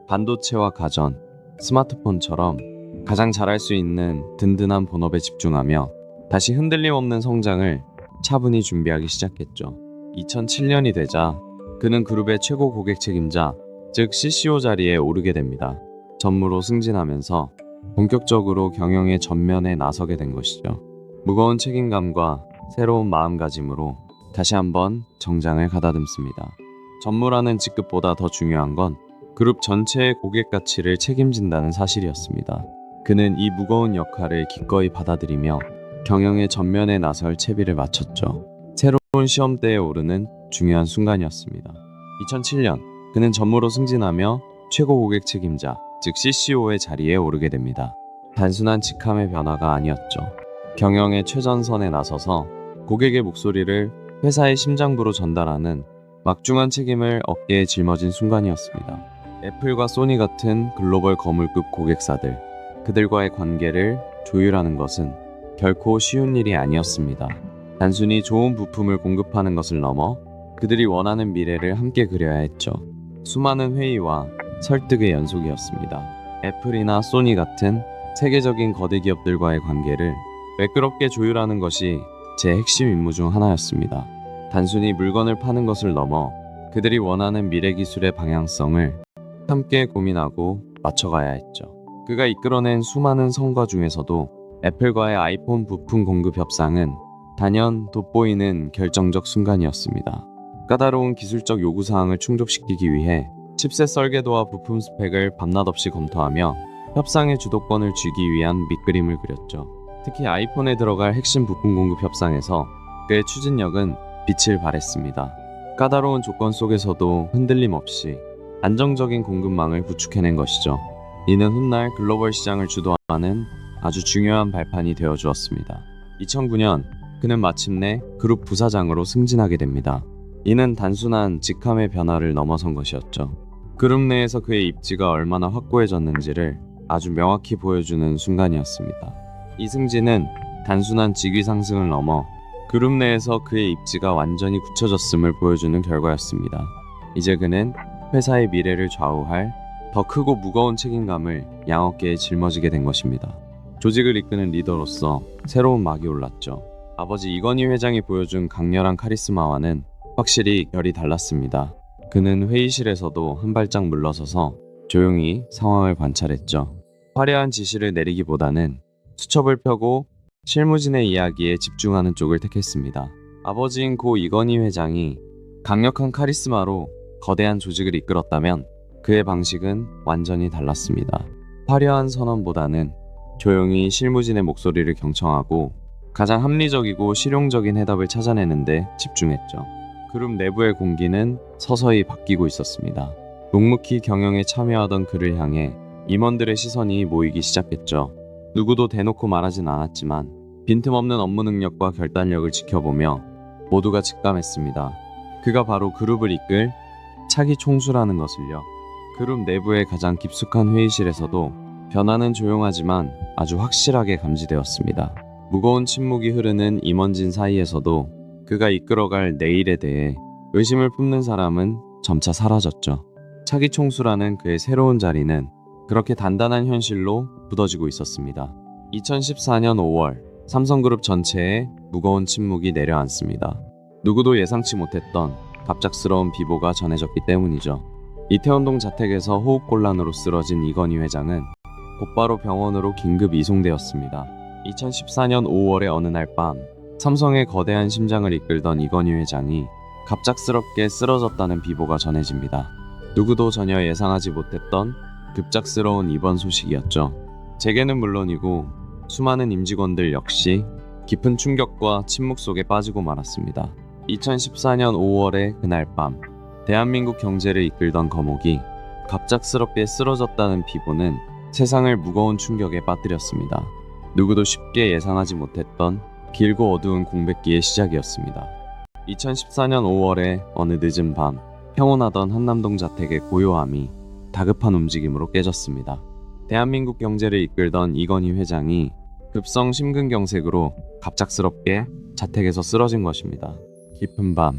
반도체와 가전, 스마트폰처럼 가장 잘할 수 있는 든든한 본업에 집중하며 다시 흔들림 없는 성장을 차분히 준비하기 시작했죠. 2007년이 되자 그는 그룹의 최고 고객 책임자, 즉 CCO 자리에 오르게 됩니다. 전무로 승진하면서 본격적으로 경영의 전면에 나서게 된 것이죠. 무거운 책임감과 새로운 마음가짐으로 다시 한번 정장을 가다듬습니다. 전무라는 직급보다 더 중요한 건 그룹 전체의 고객 가치를 책임진다는 사실이었습니다. 그는 이 무거운 역할을 기꺼이 받아들이며 경영의 전면에 나설 채비를 마쳤죠. 새로운 시험대에 오르는 중요한 순간이었습니다. 2007년 그는 전무로 승진하며 최고 고객 책임자, 즉 CCO의 자리에 오르게 됩니다. 단순한 직함의 변화가 아니었죠. 경영의 최전선에 나서서 고객의 목소리를 회사의 심장부로 전달하는 막중한 책임을 어깨에 짊어진 순간이었습니다. 애플과 소니 같은 글로벌 거물급 고객사들, 그들과의 관계를 조율하는 것은 결코 쉬운 일이 아니었습니다. 단순히 좋은 부품을 공급하는 것을 넘어 그들이 원하는 미래를 함께 그려야 했죠. 수많은 회의와 설득의 연속이었습니다. 애플이나 소니 같은 세계적인 거대 기업들과의 관계를 매끄럽게 조율하는 것이 제 핵심 임무 중 하나였습니다. 단순히 물건을 파는 것을 넘어 그들이 원하는 미래 기술의 방향성을 함께 고민하고 맞춰가야 했죠. 그가 이끌어낸 수많은 성과 중에서도 애플과의 아이폰 부품 공급 협상은 단연 돋보이는 결정적 순간이었습니다. 까다로운 기술적 요구사항을 충족시키기 위해 칩셋 설계도와 부품 스펙을 밤낮 없이 검토하며 협상의 주도권을 쥐기 위한 밑그림을 그렸죠. 특히 아이폰에 들어갈 핵심 부품 공급 협상에서 그의 추진력은 빛을 발했습니다. 까다로운 조건 속에서도 흔들림 없이 안정적인 공급망을 구축해낸 것이죠. 이는 훗날 글로벌 시장을 주도하는 아주 중요한 발판이 되어 주었습니다. 2009년 그는 마침내 그룹 부사장으로 승진하게 됩니다. 이는 단순한 직함의 변화를 넘어선 것이었죠. 그룹 내에서 그의 입지가 얼마나 확고해졌는지를 아주 명확히 보여주는 순간이었습니다. 이 승진은 단순한 직위 상승을 넘어 그룹 내에서 그의 입지가 완전히 굳혀졌음을 보여주는 결과였습니다. 이제 그는 회사의 미래를 좌우할 더 크고 무거운 책임감을 양어깨에 짊어지게 된 것입니다. 조직을 이끄는 리더로서 새로운 막이 올랐죠. 아버지 이건희 회장이 보여준 강렬한 카리스마와는 확실히 결이 달랐습니다. 그는 회의실에서도 한 발짝 물러서서 조용히 상황을 관찰했죠. 화려한 지시를 내리기보다는 수첩을 펴고 실무진의 이야기에 집중하는 쪽을 택했습니다. 아버지인 고 이건희 회장이 강력한 카리스마로 거대한 조직을 이끌었다면 그의 방식은 완전히 달랐습니다. 화려한 선언보다는 조용히 실무진의 목소리를 경청하고 가장 합리적이고 실용적인 해답을 찾아내는데 집중했죠. 그룹 내부의 공기는 서서히 바뀌고 있었습니다. 묵묵히 경영에 참여하던 그를 향해 임원들의 시선이 모이기 시작했죠. 누구도 대놓고 말하진 않았지만 빈틈없는 업무 능력과 결단력을 지켜보며 모두가 직감했습니다. 그가 바로 그룹을 이끌 차기 총수라는 것을요. 그룹 내부의 가장 깊숙한 회의실에서도 변화는 조용하지만 아주 확실하게 감지되었습니다. 무거운 침묵이 흐르는 임원진 사이에서도 그가 이끌어갈 내일에 대해 의심을 품는 사람은 점차 사라졌죠. 차기 총수라는 그의 새로운 자리는 그렇게 단단한 현실로 굳어지고 있었습니다. 2014년 5월 삼성그룹 전체에 무거운 침묵이 내려앉습니다. 누구도 예상치 못했던 갑작스러운 비보가 전해졌기 때문이죠. 이태원동 자택에서 호흡곤란으로 쓰러진 이건희 회장은 곧바로 병원으로 긴급 이송되었습니다. 2014년 5월의 어느 날 밤 삼성의 거대한 심장을 이끌던 이건희 회장이 갑작스럽게 쓰러졌다는 비보가 전해집니다. 누구도 전혀 예상하지 못했던 급작스러운 입원 소식이었죠. 재계는 물론이고 수많은 임직원들 역시 깊은 충격과 침묵 속에 빠지고 말았습니다. 2014년 5월의 그날 밤 대한민국 경제를 이끌던 거목이 갑작스럽게 쓰러졌다는 비보는 세상을 무거운 충격에 빠뜨렸습니다. 누구도 쉽게 예상하지 못했던 길고 어두운 공백기의 시작이었습니다. 2014년 5월의 어느 늦은 밤 평온하던 한남동 자택의 고요함이 다급한 움직임으로 깨졌습니다. 대한민국 경제를 이끌던 이건희 회장이 급성 심근경색으로 갑작스럽게 자택에서 쓰러진 것입니다. 깊은 밤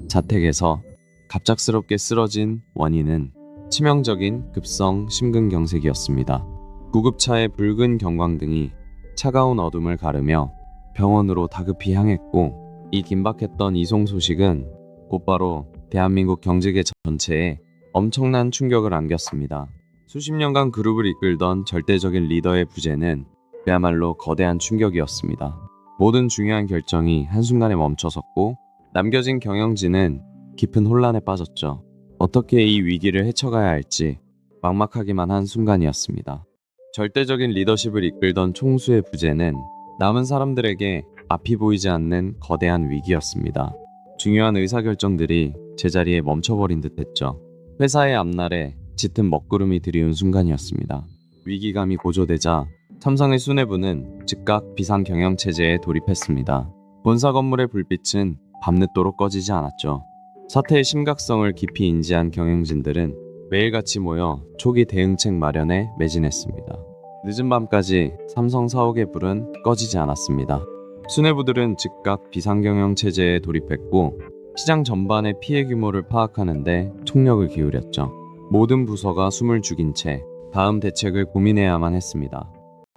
자택에서 갑작스럽게 쓰러진 원인은 치명적인 급성 심근경색이었습니다. 구급차의 붉은 경광등이 차가운 어둠을 가르며 병원으로 다급히 향했고 이 긴박했던 이송 소식은 곧바로 대한민국 경제계 전체에 엄청난 충격을 안겼습니다. 수십 년간 그룹을 이끌던 절대적인 리더의 부재는 그야말로 거대한 충격이었습니다. 모든 중요한 결정이 한순간에 멈춰섰고 남겨진 경영진은 깊은 혼란에 빠졌죠. 어떻게 이 위기를 헤쳐가야 할지 막막하기만 한 순간이었습니다. 절대적인 리더십을 이끌던 총수의 부재는 남은 사람들에게 앞이 보이지 않는 거대한 위기였습니다. 중요한 의사결정들이 제자리에 멈춰버린 듯했죠. 회사의 앞날에 짙은 먹구름이 들이운 순간이었습니다. 위기감이 고조되자 삼성의 수뇌부는 즉각 비상경영체제에 돌입했습니다. 본사 건물의 불빛은 밤늦도록 꺼지지 않았죠. 사태의 심각성을 깊이 인지한 경영진들은 매일같이 모여 초기 대응책 마련에 매진했습니다. 늦은 밤까지 삼성 사옥의 불은 꺼지지 않았습니다. 수뇌부들은 즉각 비상경영체제에 돌입했고 시장 전반의 피해 규모를 파악하는 데 총력을 기울였죠. 모든 부서가 숨을 죽인 채 다음 대책을 고민해야만 했습니다.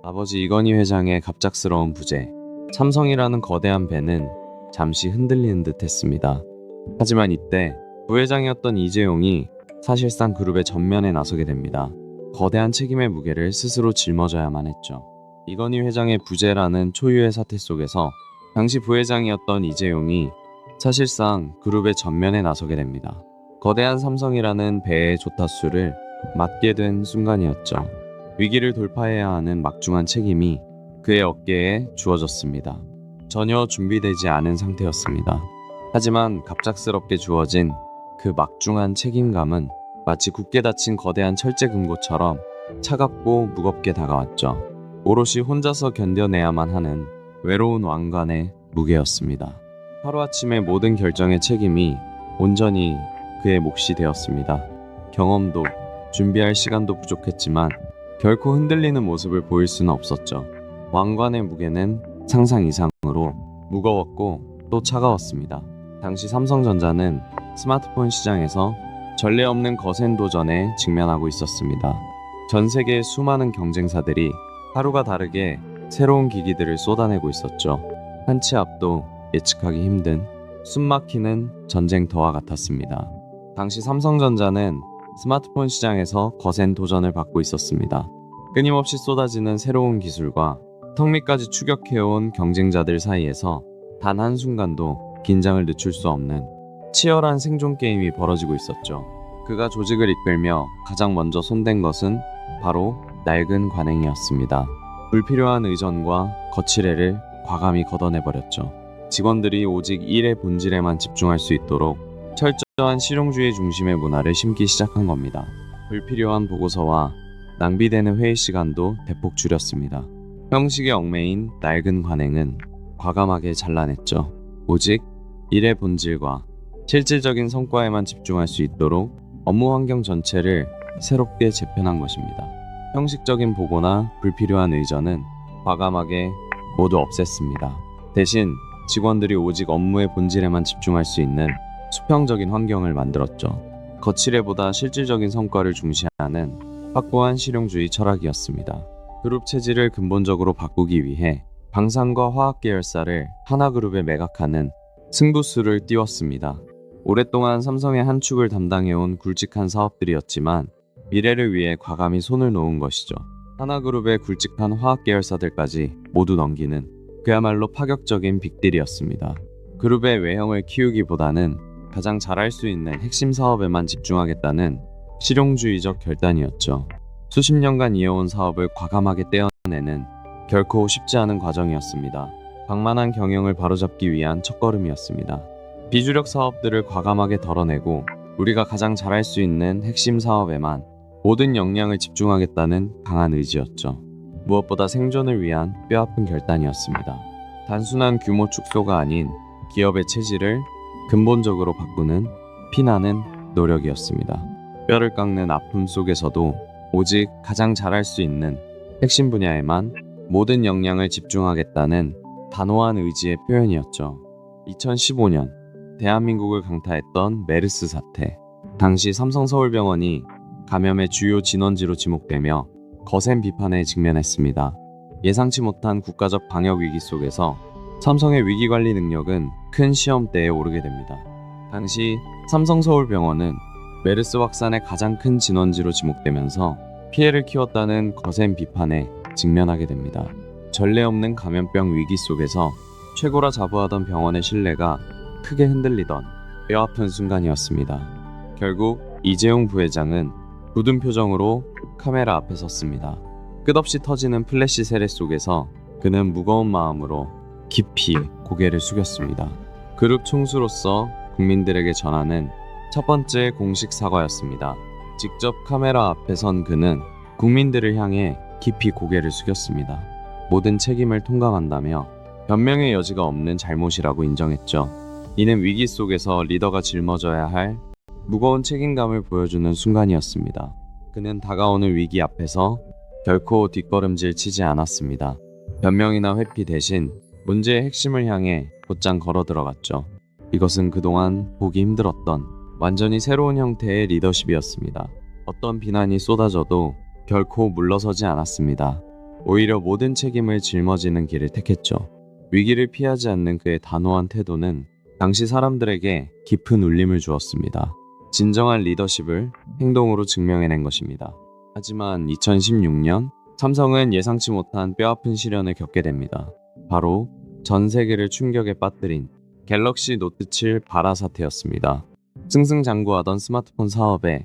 아버지 이건희 회장의 갑작스러운 부재, 삼성이라는 거대한 배는 잠시 흔들리는 듯 했습니다. 하지만 이때 부회장이었던 이재용이 사실상 그룹의 전면에 나서게 됩니다. 거대한 책임의 무게를 스스로 짊어져야만 했죠. 이건희 회장의 부재라는 초유의 사태 속에서 당시 부회장이었던 이재용이 사실상 그룹의 전면에 나서게 됩니다. 거대한 삼성이라는 배의 조타수를 맡게 된 순간이었죠. 위기를 돌파해야 하는 막중한 책임이 그의 어깨에 주어졌습니다. 전혀 준비되지 않은 상태였습니다. 하지만 갑작스럽게 주어진 그 막중한 책임감은 마치 굳게 닫힌 거대한 철제 금고처럼 차갑고 무겁게 다가왔죠. 오롯이 혼자서 견뎌내야만 하는 외로운 왕관의 무게였습니다. 하루아침에 모든 결정의 책임이 온전히 그의 몫이 되었습니다. 경험도 준비할 시간도 부족했지만 결코 흔들리는 모습을 보일 수는 없었죠. 왕관의 무게는 상상 이상으로 무거웠고 또 차가웠습니다. 당시 삼성전자는 스마트폰 시장에서 전례 없는 거센 도전에 직면하고 있었습니다. 전 세계의 수많은 경쟁사들이 하루가 다르게 새로운 기기들을 쏟아내고 있었죠. 한 치 앞도 예측하기 힘든 숨막히는 전쟁터와 같았습니다. 당시 삼성전자는 스마트폰 시장에서 거센 도전을 받고 있었습니다. 끊임없이 쏟아지는 새로운 기술과 턱 밑까지 추격해온 경쟁자들 사이에서 단 한순간도 긴장을 늦출 수 없는 치열한 생존 게임이 벌어지고 있었죠. 그가 조직을 이끌며 가장 먼저 손댄 것은 바로 낡은 관행이었습니다. 불필요한 의전과 거칠애를 과감히 걷어내버렸죠. 직원들이 오직 일의 본질에만 집중할 수 있도록 철저한 실용주의 중심의 문화를 심기 시작한 겁니다. 불필요한 보고서와 낭비되는 회의 시간도 대폭 줄였습니다. 형식에 얽매인 낡은 관행은 과감하게 잘라냈죠. 오직 일의 본질과 실질적인 성과에만 집중할 수 있도록 업무 환경 전체를 새롭게 재편한 것입니다. 형식적인 보고나 불필요한 의전은 과감하게 모두 없앴습니다. 대신 직원들이 오직 업무의 본질에만 집중할 수 있는 수평적인 환경을 만들었죠. 거칠애보다 실질적인 성과를 중시하는 확고한 실용주의 철학이었습니다. 그룹 체질을 근본적으로 바꾸기 위해 방산과 화학 계열사를 하나그룹에 매각하는 승부수를 띄웠습니다. 오랫동안 삼성의 한 축을 담당해온 굵직한 사업들이었지만 미래를 위해 과감히 손을 놓은 것이죠. 하나그룹의 굵직한 화학 계열사들까지 모두 넘기는 그야말로 파격적인 빅딜이었습니다. 그룹의 외형을 키우기보다는 가장 잘할 수 있는 핵심 사업에만 집중하겠다는 실용주의적 결단이었죠. 수십 년간 이어온 사업을 과감하게 떼어내는 결코 쉽지 않은 과정이었습니다. 방만한 경영을 바로잡기 위한 첫걸음이었습니다. 비주력 사업들을 과감하게 덜어내고 우리가 가장 잘할 수 있는 핵심 사업에만 모든 역량을 집중하겠다는 강한 의지였죠. 무엇보다 생존을 위한 뼈아픈 결단이었습니다. 단순한 규모 축소가 아닌 기업의 체질을 근본적으로 바꾸는 피나는 노력이었습니다. 뼈를 깎는 아픔 속에서도 오직 가장 잘할 수 있는 핵심 분야에만 모든 역량을 집중하겠다는 단호한 의지의 표현이었죠. 2015년 대한민국을 강타했던 메르스 사태. 당시 삼성서울병원이 감염의 주요 진원지로 지목되며 거센 비판에 직면했습니다. 예상치 못한 국가적 방역 위기 속에서 삼성의 위기관리 능력은 큰 시험대에 오르게 됩니다. 당시 삼성서울병원은 메르스 확산의 가장 큰 진원지로 지목되면서 피해를 키웠다는 거센 비판에 직면하게 됩니다. 전례 없는 감염병 위기 속에서 최고라 자부하던 병원의 신뢰가 크게 흔들리던 뼈아픈 순간이었습니다. 결국 이재용 부회장은 굳은 표정으로 카메라 앞에 섰습니다. 끝없이 터지는 플래시 세례 속에서 그는 무거운 마음으로 깊이 고개를 숙였습니다. 그룹 총수로서 국민들에게 전하는 첫 번째 공식 사과였습니다. 직접 카메라 앞에 선 그는 국민들을 향해 깊이 고개를 숙였습니다. 모든 책임을 통감한다며 변명의 여지가 없는 잘못이라고 인정했죠. 이는 위기 속에서 리더가 짊어져야 할 무거운 책임감을 보여주는 순간이었습니다. 그는 다가오는 위기 앞에서 결코 뒷걸음질 치지 않았습니다. 변명이나 회피 대신 문제의 핵심을 향해 곧장 걸어 들어갔죠. 이것은 그동안 보기 힘들었던 완전히 새로운 형태의 리더십이었습니다. 어떤 비난이 쏟아져도 결코 물러서지 않았습니다. 오히려 모든 책임을 짊어지는 길을 택했죠. 위기를 피하지 않는 그의 단호한 태도는 당시 사람들에게 깊은 울림을 주었습니다. 진정한 리더십을 행동으로 증명해낸 것입니다. 하지만 2016년 삼성은 예상치 못한 뼈아픈 시련을 겪게 됩니다. 바로 전 세계를 충격에 빠뜨린 갤럭시 노트 7 발화 사태였습니다. 승승장구하던 스마트폰 사업에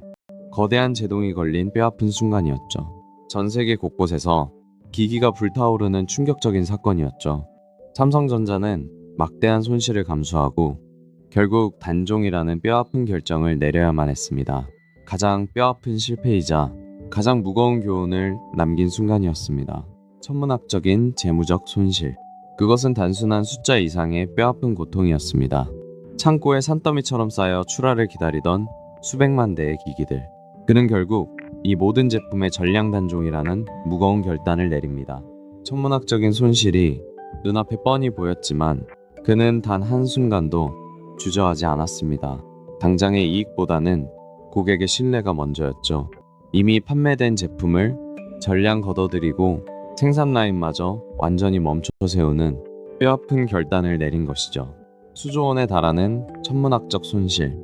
거대한 제동이 걸린 뼈아픈 순간이었죠. 전 세계 곳곳에서 기기가 불타오르는 충격적인 사건이었죠. 삼성전자는 막대한 손실을 감수하고 결국 단종이라는 뼈아픈 결정을 내려야만 했습니다. 가장 뼈아픈 실패이자 가장 무거운 교훈을 남긴 순간이었습니다. 천문학적인 재무적 손실. 그것은 단순한 숫자 이상의 뼈아픈 고통이었습니다. 창고에 산더미처럼 쌓여 출하를 기다리던 수백만 대의 기기들. 그는 결국 이 모든 제품의 전량 단종이라는 무거운 결단을 내립니다. 천문학적인 손실이 눈앞에 뻔히 보였지만 그는 단 한순간도 주저하지 않았습니다. 당장의 이익보다는 고객의 신뢰가 먼저였죠. 이미 판매된 제품을 전량 걷어들이고 생산 라인마저 완전히 멈춰 세우는 뼈아픈 결단을 내린 것이죠. 수조 원에 달하는 천문학적 손실.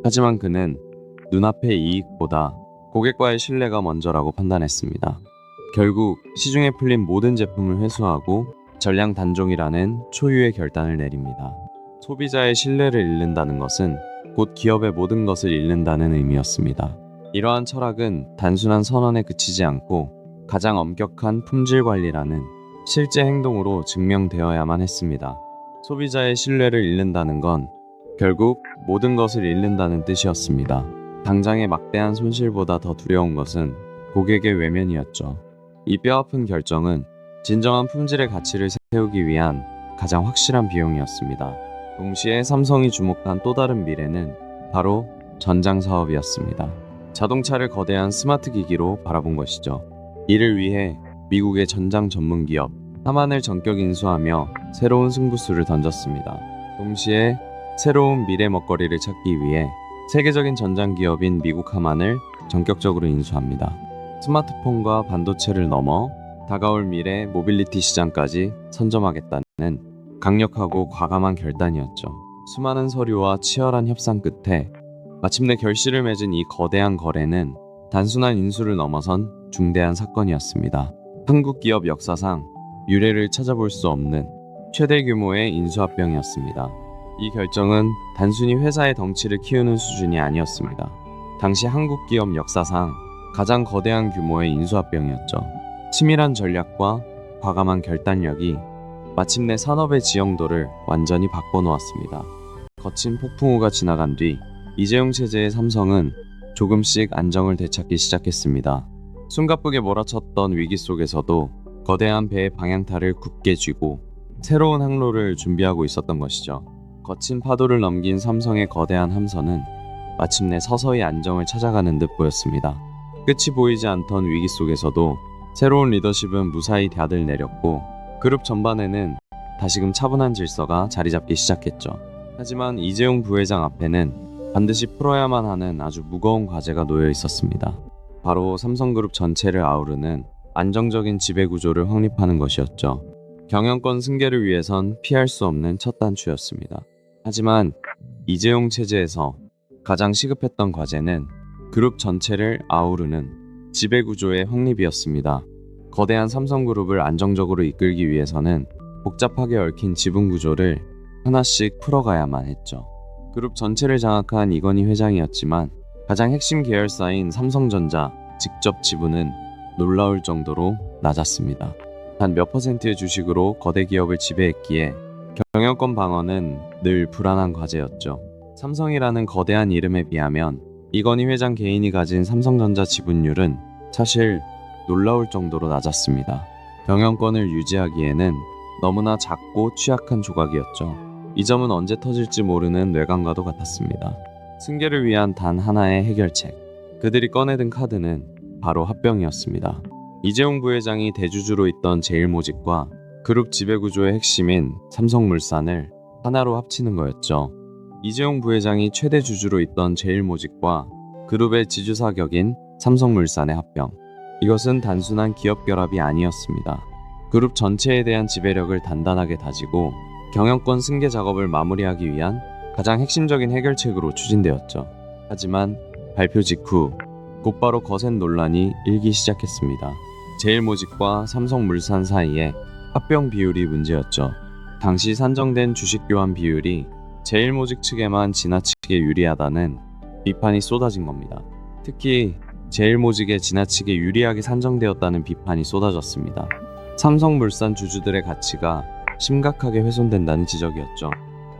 하지만 그는 눈앞의 이익보다 고객과의 신뢰가 먼저라고 판단했습니다. 결국 시중에 풀린 모든 제품을 회수하고 전량 단종이라는 초유의 결단을 내립니다. 소비자의 신뢰를 잃는다는 것은 곧 기업의 모든 것을 잃는다는 의미였습니다. 이러한 철학은 단순한 선언에 그치지 않고 가장 엄격한 품질 관리라는 실제 행동으로 증명되어야만 했습니다. 소비자의 신뢰를 잃는다는 건 결국 모든 것을 잃는다는 뜻이었습니다. 당장의 막대한 손실보다 더 두려운 것은 고객의 외면이었죠. 이 뼈아픈 결정은 진정한 품질의 가치를 세우기 위한 가장 확실한 비용이었습니다. 동시에 삼성이 주목한 또 다른 미래는 바로 전장 사업이었습니다. 자동차를 거대한 스마트 기기로 바라본 것이죠. 이를 위해 미국의 전장 전문 기업 하만을 전격 인수하며 새로운 승부수를 던졌습니다. 동시에 새로운 미래 먹거리를 찾기 위해 세계적인 전장 기업인 미국 하만을 전격적으로 인수합니다. 스마트폰과 반도체를 넘어 다가올 미래 모빌리티 시장까지 선점하겠다는 강력하고 과감한 결단이었죠. 수많은 서류와 치열한 협상 끝에 마침내 결실을 맺은 이 거대한 거래는 단순한 인수를 넘어선 중대한 사건이었습니다. 한국 기업 역사상 유례를 찾아볼 수 없는 최대 규모의 인수합병이었습니다. 이 결정은 단순히 회사의 덩치를 키우는 수준이 아니었습니다. 당시 한국 기업 역사상 가장 거대한 규모의 인수합병이었죠. 치밀한 전략과 과감한 결단력이 마침내 산업의 지형도를 완전히 바꿔놓았습니다. 거친 폭풍우가 지나간 뒤 이재용 체제의 삼성은 조금씩 안정을 되찾기 시작했습니다. 숨가쁘게 몰아쳤던 위기 속에서도 거대한 배의 방향타를 굳게 쥐고 새로운 항로를 준비하고 있었던 것이죠. 거친 파도를 넘긴 삼성의 거대한 함선은 마침내 서서히 안정을 찾아가는 듯 보였습니다. 끝이 보이지 않던 위기 속에서도 새로운 리더십은 무사히 닷을 내렸고 그룹 전반에는 다시금 차분한 질서가 자리 잡기 시작했죠. 하지만 이재용 부회장 앞에는 반드시 풀어야만 하는 아주 무거운 과제가 놓여 있었습니다. 바로 삼성그룹 전체를 아우르는 안정적인 지배구조를 확립하는 것이었죠. 경영권 승계를 위해선 피할 수 없는 첫 단추였습니다. 하지만 이재용 체제에서 가장 시급했던 과제는 그룹 전체를 아우르는 지배구조의 확립이었습니다. 거대한 삼성그룹을 안정적으로 이끌기 위해서는 복잡하게 얽힌 지분구조를 하나씩 풀어가야만 했죠. 그룹 전체를 장악한 이건희 회장이었지만 가장 핵심 계열사인 삼성전자 직접 지분은 놀라울 정도로 낮았습니다. 단 몇 퍼센트의 주식으로 거대 기업을 지배했기에 경영권 방어는 늘 불안한 과제였죠. 삼성이라는 거대한 이름에 비하면 이건희 회장 개인이 가진 삼성전자 지분율은 사실 놀라울 정도로 낮았습니다. 경영권을 유지하기에는 너무나 작고 취약한 조각이었죠. 이 점은 언제 터질지 모르는 뇌관과도 같았습니다. 승계를 위한 단 하나의 해결책. 그들이 꺼내든 카드는 바로 합병이었습니다. 이재용 부회장이 대주주로 있던 제일모직과 그룹 지배구조의 핵심인 삼성물산을 하나로 합치는 거였죠. 이재용 부회장이 최대 주주로 있던 제일모직과 그룹의 지주사 격인 삼성물산의 합병. 이것은 단순한 기업 결합이 아니었습니다. 그룹 전체에 대한 지배력을 단단하게 다지고 경영권 승계 작업을 마무리하기 위한 가장 핵심적인 해결책으로 추진되었죠. 하지만 발표 직후 곧바로 거센 논란이 일기 시작했습니다. 제일모직과 삼성물산 사이에 합병 비율이 문제였죠. 당시 산정된 주식 교환 비율이 제일모직 측에만 지나치게 유리하다는 비판이 쏟아진 겁니다. 특히 제일모직에 지나치게 유리하게 산정되었다는 비판이 쏟아졌습니다. 삼성물산 주주들의 가치가 심각하게 훼손된다는 지적이었죠.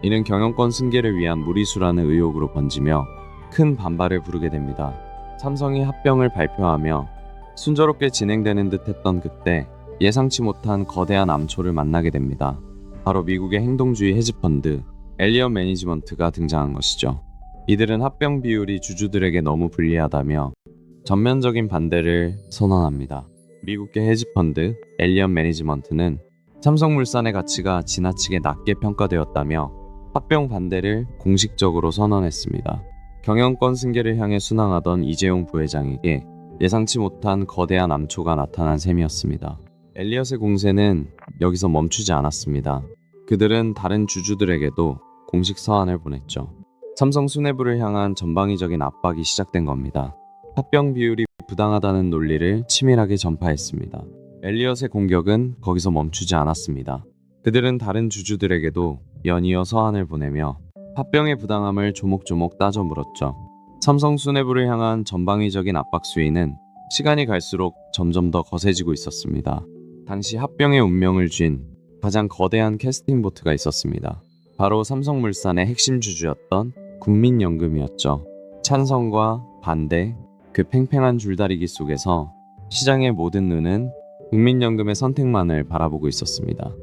이는 경영권 승계를 위한 무리수라는 의혹으로 번지며 큰 반발을 부르게 됩니다. 삼성이 합병을 발표하며 순조롭게 진행되는 듯 했던 그때 예상치 못한 거대한 암초를 만나게 됩니다. 바로 미국의 행동주의 헤지펀드 엘리엇 매니지먼트가 등장한 것이죠. 이들은 합병 비율이 주주들에게 너무 불리하다며 전면적인 반대를 선언합니다. 미국의 헤지펀드 엘리엇 매니지먼트는 삼성물산의 가치가 지나치게 낮게 평가되었다며 합병 반대를 공식적으로 선언했습니다. 경영권 승계를 향해 순항하던 이재용 부회장에게 예상치 못한 거대한 암초가 나타난 셈이었습니다. 엘리엇의 공세는 여기서 멈추지 않았습니다. 그들은 다른 주주들에게도 공식 서한을 보냈죠. 삼성 수뇌부를 향한 전방위적인 압박이 시작된 겁니다. 합병 비율이 부당하다는 논리를 치밀하게 전파했습니다. 엘리엇의 공격은 거기서 멈추지 않았습니다. 그들은 다른 주주들에게도 연이어 서한을 보내며 합병의 부당함을 조목조목 따져 물었죠. 삼성 수뇌부를 향한 전방위적인 압박 수위는 시간이 갈수록 점점 더 거세지고 있었습니다. 당시 합병의 운명을 쥔 가장 거대한 캐스팅 보트가 있었습니다. 바로 삼성물산의 핵심 주주였던 국민연금이었죠. 찬성과 반대, 그 팽팽한 줄다리기 속에서 시장의 모든 눈은 국민연금의 선택만을 바라보고 있었습니다.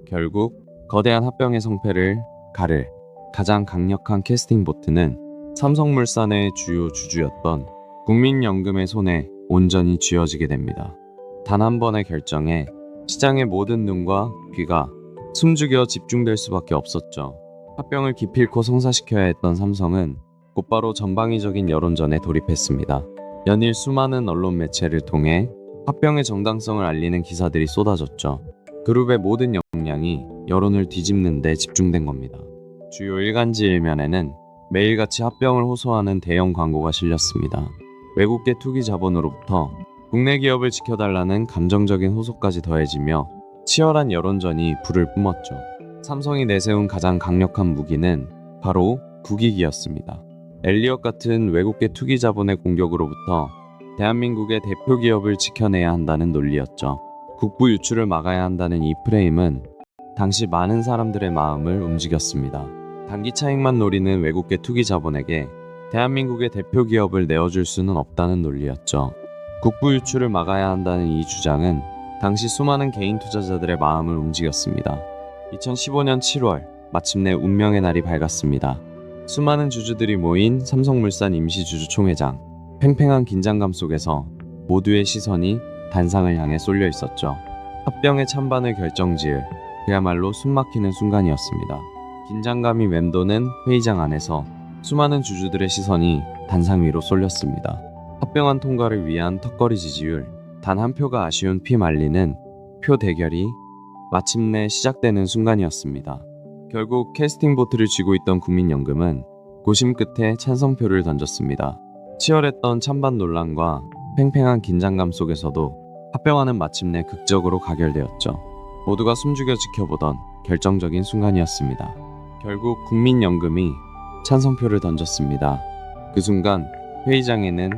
결국 거대한 합병의 성패를 가를 가장 강력한 캐스팅 보트는 삼성물산의 주요 주주였던 국민연금의 손에 온전히 쥐어지게 됩니다. 단 한 번의 결정에 시장의 모든 눈과 귀가 숨죽여 집중될 수밖에 없었죠. 합병을 기필코 성사시켜야 했던 삼성은 곧바로 전방위적인 여론전에 돌입했습니다. 연일 수많은 언론 매체를 통해 합병의 정당성을 알리는 기사들이 쏟아졌죠. 그룹의 모든 역량이 여론을 뒤집는 데 집중된 겁니다. 주요 일간지 일면에는 매일같이 합병을 호소하는 대형 광고가 실렸습니다. 외국계 투기 자본으로부터 국내 기업을 지켜달라는 감정적인 호소까지 더해지며 치열한 여론전이 불을 뿜었죠. 삼성이 내세운 가장 강력한 무기는 바로 국익이었습니다. 엘리엇 같은 외국계 투기 자본의 공격으로부터 대한민국의 대표 기업을 지켜내야 한다는 논리였죠. 국부 유출을 막아야 한다는 이 프레임은 당시 많은 사람들의 마음을 움직였습니다. 단기 차익만 노리는 외국계 투기 자본에게 대한민국의 대표 기업을 내어줄 수는 없다는 논리였죠. 국부 유출을 막아야 한다는 이 주장은 당시 수많은 개인 투자자들의 마음을 움직였습니다. 2015년 7월 마침내 운명의 날이 밝았습니다. 수많은 주주들이 모인 삼성물산 임시주주총회장. 팽팽한 긴장감 속에서 모두의 시선이 단상을 향해 쏠려 있었죠. 합병의 찬반을 결정지을 그야말로 숨막히는 순간이었습니다. 긴장감이 맴도는 회의장 안에서 수많은 주주들의 시선이 단상 위로 쏠렸습니다. 합병안 통과를 위한 턱걸이 지지율, 단 한 표가 아쉬운 피 말리는 표 대결이 마침내 시작되는 순간이었습니다. 결국 캐스팅 보트를 쥐고 있던 국민연금은 고심 끝에 찬성표를 던졌습니다. 치열했던 찬반 논란과 팽팽한 긴장감 속에서도 합병안은 마침내 극적으로 가결되었죠. 모두가 숨죽여 지켜보던 결정적인 순간이었습니다. 결국 국민연금이 찬성표를 던졌습니다. 그 순간 회의장에는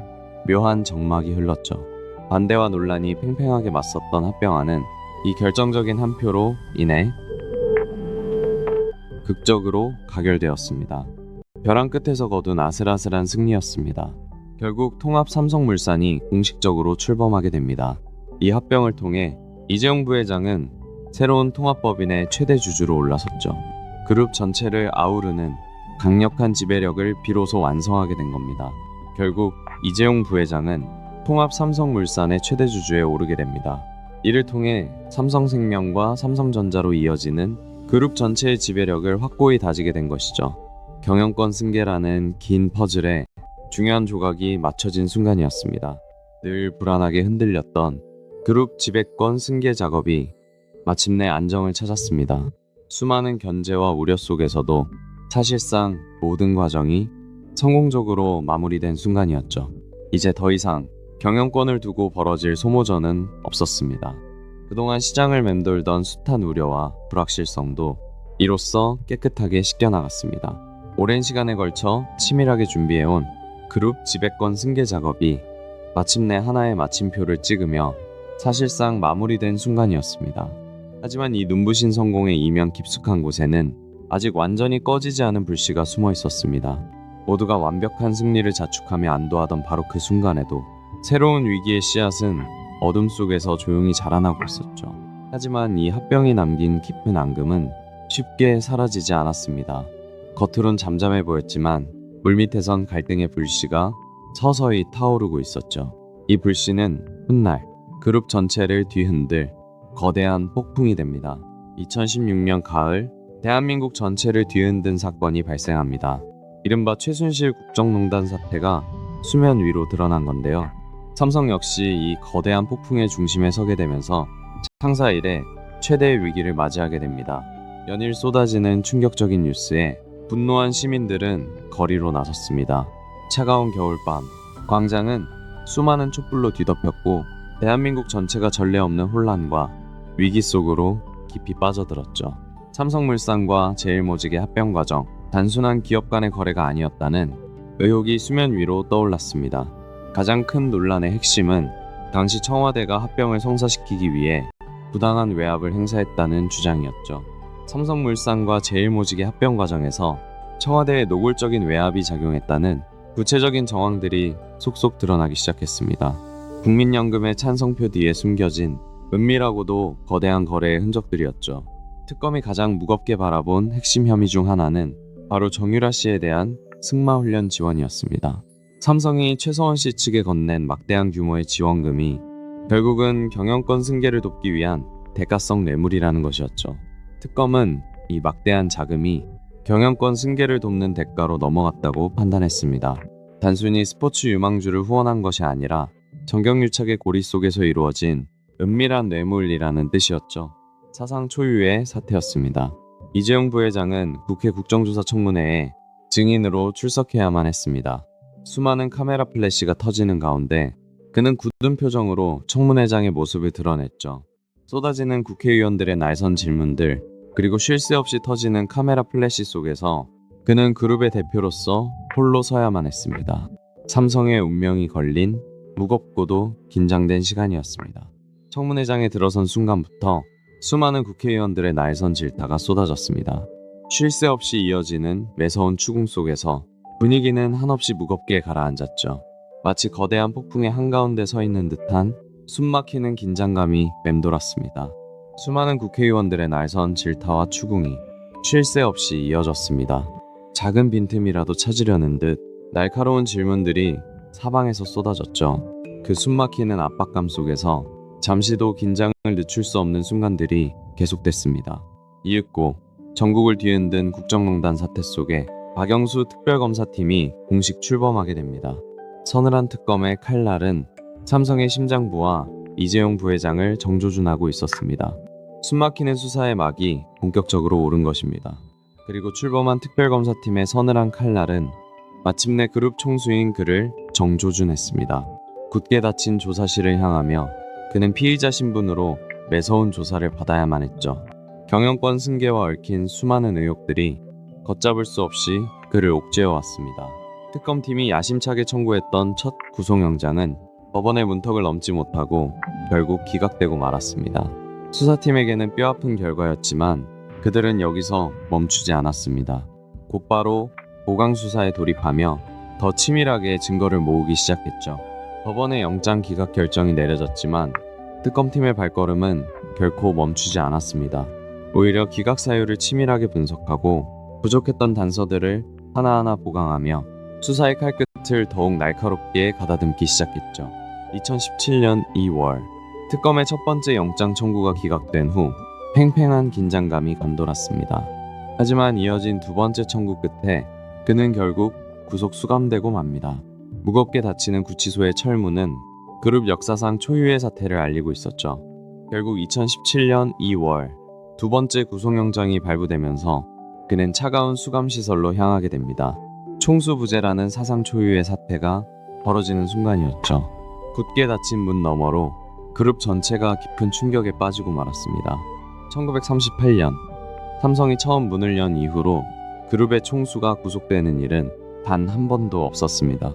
묘한 정막이 흘렀죠. 반대와 논란이 팽팽하게 맞섰던 합병안은 이 결정적인 한 표로 인해 극적으로 가결되었습니다. 벼랑 끝에서 거둔 아슬아슬한 승리였습니다. 결국 통합 삼성물산이 공식적으로 출범하게 됩니다. 이 합병을 통해 이재용 부회장은 새로운 통합법인의 최대 주주로 올라섰죠. 그룹 전체를 아우르는 강력한 지배력을 비로소 완성하게 된 겁니다. 결국 이재용 부회장은 통합 삼성물산의 최대 주주에 오르게 됩니다. 이를 통해 삼성생명과 삼성전자로 이어지는 그룹 전체의 지배력을 확고히 다지게 된 것이죠. 경영권 승계라는 긴 퍼즐에 중요한 조각이 맞춰진 순간이었습니다. 늘 불안하게 흔들렸던 그룹 지배권 승계 작업이 마침내 안정을 찾았습니다. 수많은 견제와 우려 속에서도 사실상 모든 과정이 성공적으로 마무리된 순간이었죠. 이제 더 이상 경영권을 두고 벌어질 소모전은 없었습니다. 그동안 시장을 맴돌던 숱한 우려와 불확실성도 이로써 깨끗하게 씻겨나갔습니다. 오랜 시간에 걸쳐 치밀하게 준비해온 그룹 지배권 승계 작업이 마침내 하나의 마침표를 찍으며 사실상 마무리된 순간이었습니다. 하지만 이 눈부신 성공의 이면 깊숙한 곳에는 아직 완전히 꺼지지 않은 불씨가 숨어 있었습니다. 모두가 완벽한 승리를 자축하며 안도하던 바로 그 순간에도 새로운 위기의 씨앗은 어둠 속에서 조용히 자라나고 있었죠. 하지만 이 합병이 남긴 깊은 앙금은 쉽게 사라지지 않았습니다. 겉으론 잠잠해 보였지만 물밑에선 갈등의 불씨가 서서히 타오르고 있었죠. 이 불씨는 훗날 그룹 전체를 뒤흔들 거대한 폭풍이 됩니다. 2016년 가을 대한민국 전체를 뒤흔든 사건이 발생합니다. 이른바 최순실 국정농단 사태가 수면 위로 드러난 건데요. 삼성 역시 이 거대한 폭풍의 중심에 서게 되면서 창사 이래 최대의 위기를 맞이하게 됩니다. 연일 쏟아지는 충격적인 뉴스에 분노한 시민들은 거리로 나섰습니다. 차가운 겨울밤, 광장은 수많은 촛불로 뒤덮였고 대한민국 전체가 전례 없는 혼란과 위기 속으로 깊이 빠져들었죠. 삼성물산과 제일모직의 합병 과정, 단순한 기업 간의 거래가 아니었다는 의혹이 수면 위로 떠올랐습니다. 가장 큰 논란의 핵심은 당시 청와대가 합병을 성사시키기 위해 부당한 외압을 행사했다는 주장이었죠. 삼성물산과 제일모직의 합병 과정에서 청와대의 노골적인 외압이 작용했다는 구체적인 정황들이 속속 드러나기 시작했습니다. 국민연금의 찬성표 뒤에 숨겨진 은밀하고도 거대한 거래의 흔적들이었죠. 특검이 가장 무겁게 바라본 핵심 혐의 중 하나는 바로 정유라 씨에 대한 승마 훈련 지원이었습니다. 삼성이 최서원 씨 측에 건넨 막대한 규모의 지원금이 결국은 경영권 승계를 돕기 위한 대가성 뇌물이라는 것이었죠. 특검은 이 막대한 자금이 경영권 승계를 돕는 대가로 넘어갔다고 판단했습니다. 단순히 스포츠 유망주를 후원한 것이 아니라 정경유착의 고리 속에서 이루어진 은밀한 뇌물이라는 뜻이었죠. 사상 초유의 사태였습니다. 이재용 부회장은 국회 국정조사청문회에 증인으로 출석해야만 했습니다. 수많은 카메라 플래시가 터지는 가운데 그는 굳은 표정으로 청문회장의 모습을 드러냈죠. 쏟아지는 국회의원들의 날선 질문들, 그리고 쉴 새 없이 터지는 카메라 플래시 속에서 그는 그룹의 대표로서 홀로 서야만 했습니다. 삼성의 운명이 걸린 무겁고도 긴장된 시간이었습니다. 청문회장에 들어선 순간부터 수많은 국회의원들의 날선 질타가 쏟아졌습니다. 쉴 새 없이 이어지는 매서운 추궁 속에서 분위기는 한없이 무겁게 가라앉았죠. 마치 거대한 폭풍의 한가운데 서 있는 듯한 숨막히는 긴장감이 맴돌았습니다. 수많은 국회의원들의 날선 질타와 추궁이 쉴 새 없이 이어졌습니다. 작은 빈틈이라도 찾으려는 듯 날카로운 질문들이 사방에서 쏟아졌죠. 그 숨막히는 압박감 속에서 잠시도 긴장을 늦출 수 없는 순간들이 계속됐습니다. 이윽고 전국을 뒤흔든 국정농단 사태 속에 박영수 특별검사팀이 공식 출범하게 됩니다. 서늘한 특검의 칼날은 삼성의 심장부와 이재용 부회장을 정조준하고 있었습니다. 숨막히는 수사의 막이 본격적으로 오른 것입니다. 그리고 출범한 특별검사팀의 서늘한 칼날은 마침내 그룹 총수인 그를 정조준했습니다. 굳게 닫힌 조사실을 향하며 그는 피의자 신분으로 매서운 조사를 받아야만 했죠. 경영권 승계와 얽힌 수많은 의혹들이 걷잡을 수 없이 그를 옥죄어왔습니다. 특검팀이 야심차게 청구했던 첫 구속영장은 법원의 문턱을 넘지 못하고 결국 기각되고 말았습니다. 수사팀에게는 뼈아픈 결과였지만 그들은 여기서 멈추지 않았습니다. 곧바로 보강 수사에 돌입하며 더 치밀하게 증거를 모으기 시작했죠. 법원의 영장 기각 결정이 내려졌지만 특검팀의 발걸음은 결코 멈추지 않았습니다. 오히려 기각 사유를 치밀하게 분석하고 부족했던 단서들을 하나하나 보강하며 수사의 칼끝을 더욱 날카롭게 가다듬기 시작했죠. 2017년 2월 특검의 첫 번째 영장 청구가 기각된 후 팽팽한 긴장감이 감돌았습니다. 하지만 이어진 두 번째 청구 끝에 그는 결국 구속 수감되고 맙니다. 무겁게 닫히는 구치소의 철문은 그룹 역사상 초유의 사태를 알리고 있었죠. 결국 2017년 2월 두 번째 구속영장이 발부되면서 그는 차가운 수감시설로 향하게 됩니다. 총수부재라는 사상 초유의 사태가 벌어지는 순간이었죠. 굳게 닫힌 문 너머로 그룹 전체가 깊은 충격에 빠지고 말았습니다. 1938년 삼성이 처음 문을 연 이후로 그룹의 총수가 구속되는 일은 단 한 번도 없었습니다.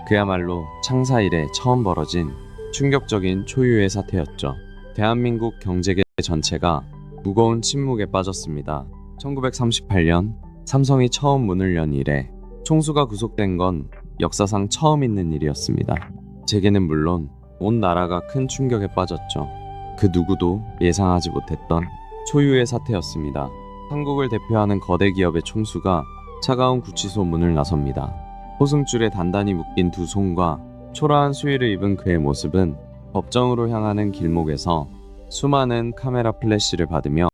그야말로 창사 이래 처음 벌어진 충격적인 초유의 사태였죠. 대한민국 경제계 전체가 무거운 침묵에 빠졌습니다. 1938년 삼성이 처음 문을 연 이래 총수가 구속된 건 역사상 처음 있는 일이었습니다. 재계는 물론 온 나라가 큰 충격에 빠졌죠. 그 누구도 예상하지 못했던 초유의 사태였습니다. 한국을 대표하는 거대 기업의 총수가 차가운 구치소 문을 나섭니다. 호승줄에 단단히 묶인 두 손과 초라한 수의를 입은 그의 모습은 법정으로 향하는 길목에서 수많은 카메라 플래시를 받으며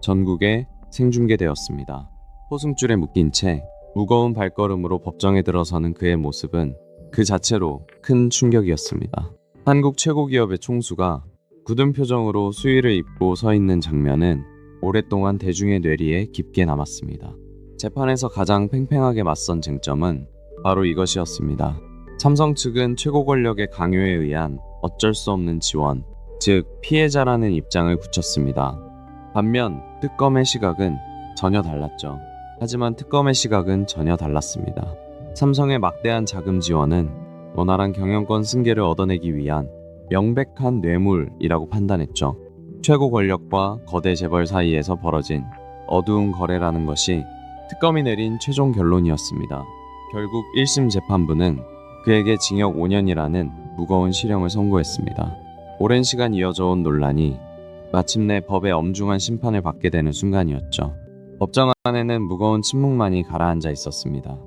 전국에 생중계되었습니다. 호승줄에 묶인 채 무거운 발걸음으로 법정에 들어서는 그의 모습은 그 자체로 큰 충격이었습니다. 한국 최고 기업의 총수가 굳은 표정으로 수의를 입고 서 있는 장면은 오랫동안 대중의 뇌리에 깊게 남았습니다. 재판에서 가장 팽팽하게 맞선 쟁점은 바로 이것이었습니다. 삼성 측은 최고 권력의 강요에 의한 어쩔 수 없는 지원, 즉 피해자라는 입장을 굳혔습니다. 반면 특검의 시각은 전혀 달랐죠. 하지만 특검의 시각은 전혀 달랐습니다. 삼성의 막대한 자금 지원은 원활한 경영권 승계를 얻어내기 위한 명백한 뇌물이라고 판단했죠. 최고 권력과 거대 재벌 사이에서 벌어진 어두운 거래라는 것이 특검이 내린 최종 결론이었습니다. 결국 1심 재판부는 그에게 징역 5년이라는 무거운 실형을 선고했습니다. 오랜 시간 이어져 온 논란이 마침내 법의 엄중한 심판을 받게 되는 순간이었죠. 법정 안에는 무거운 침묵만이 가라앉아 있었습니다.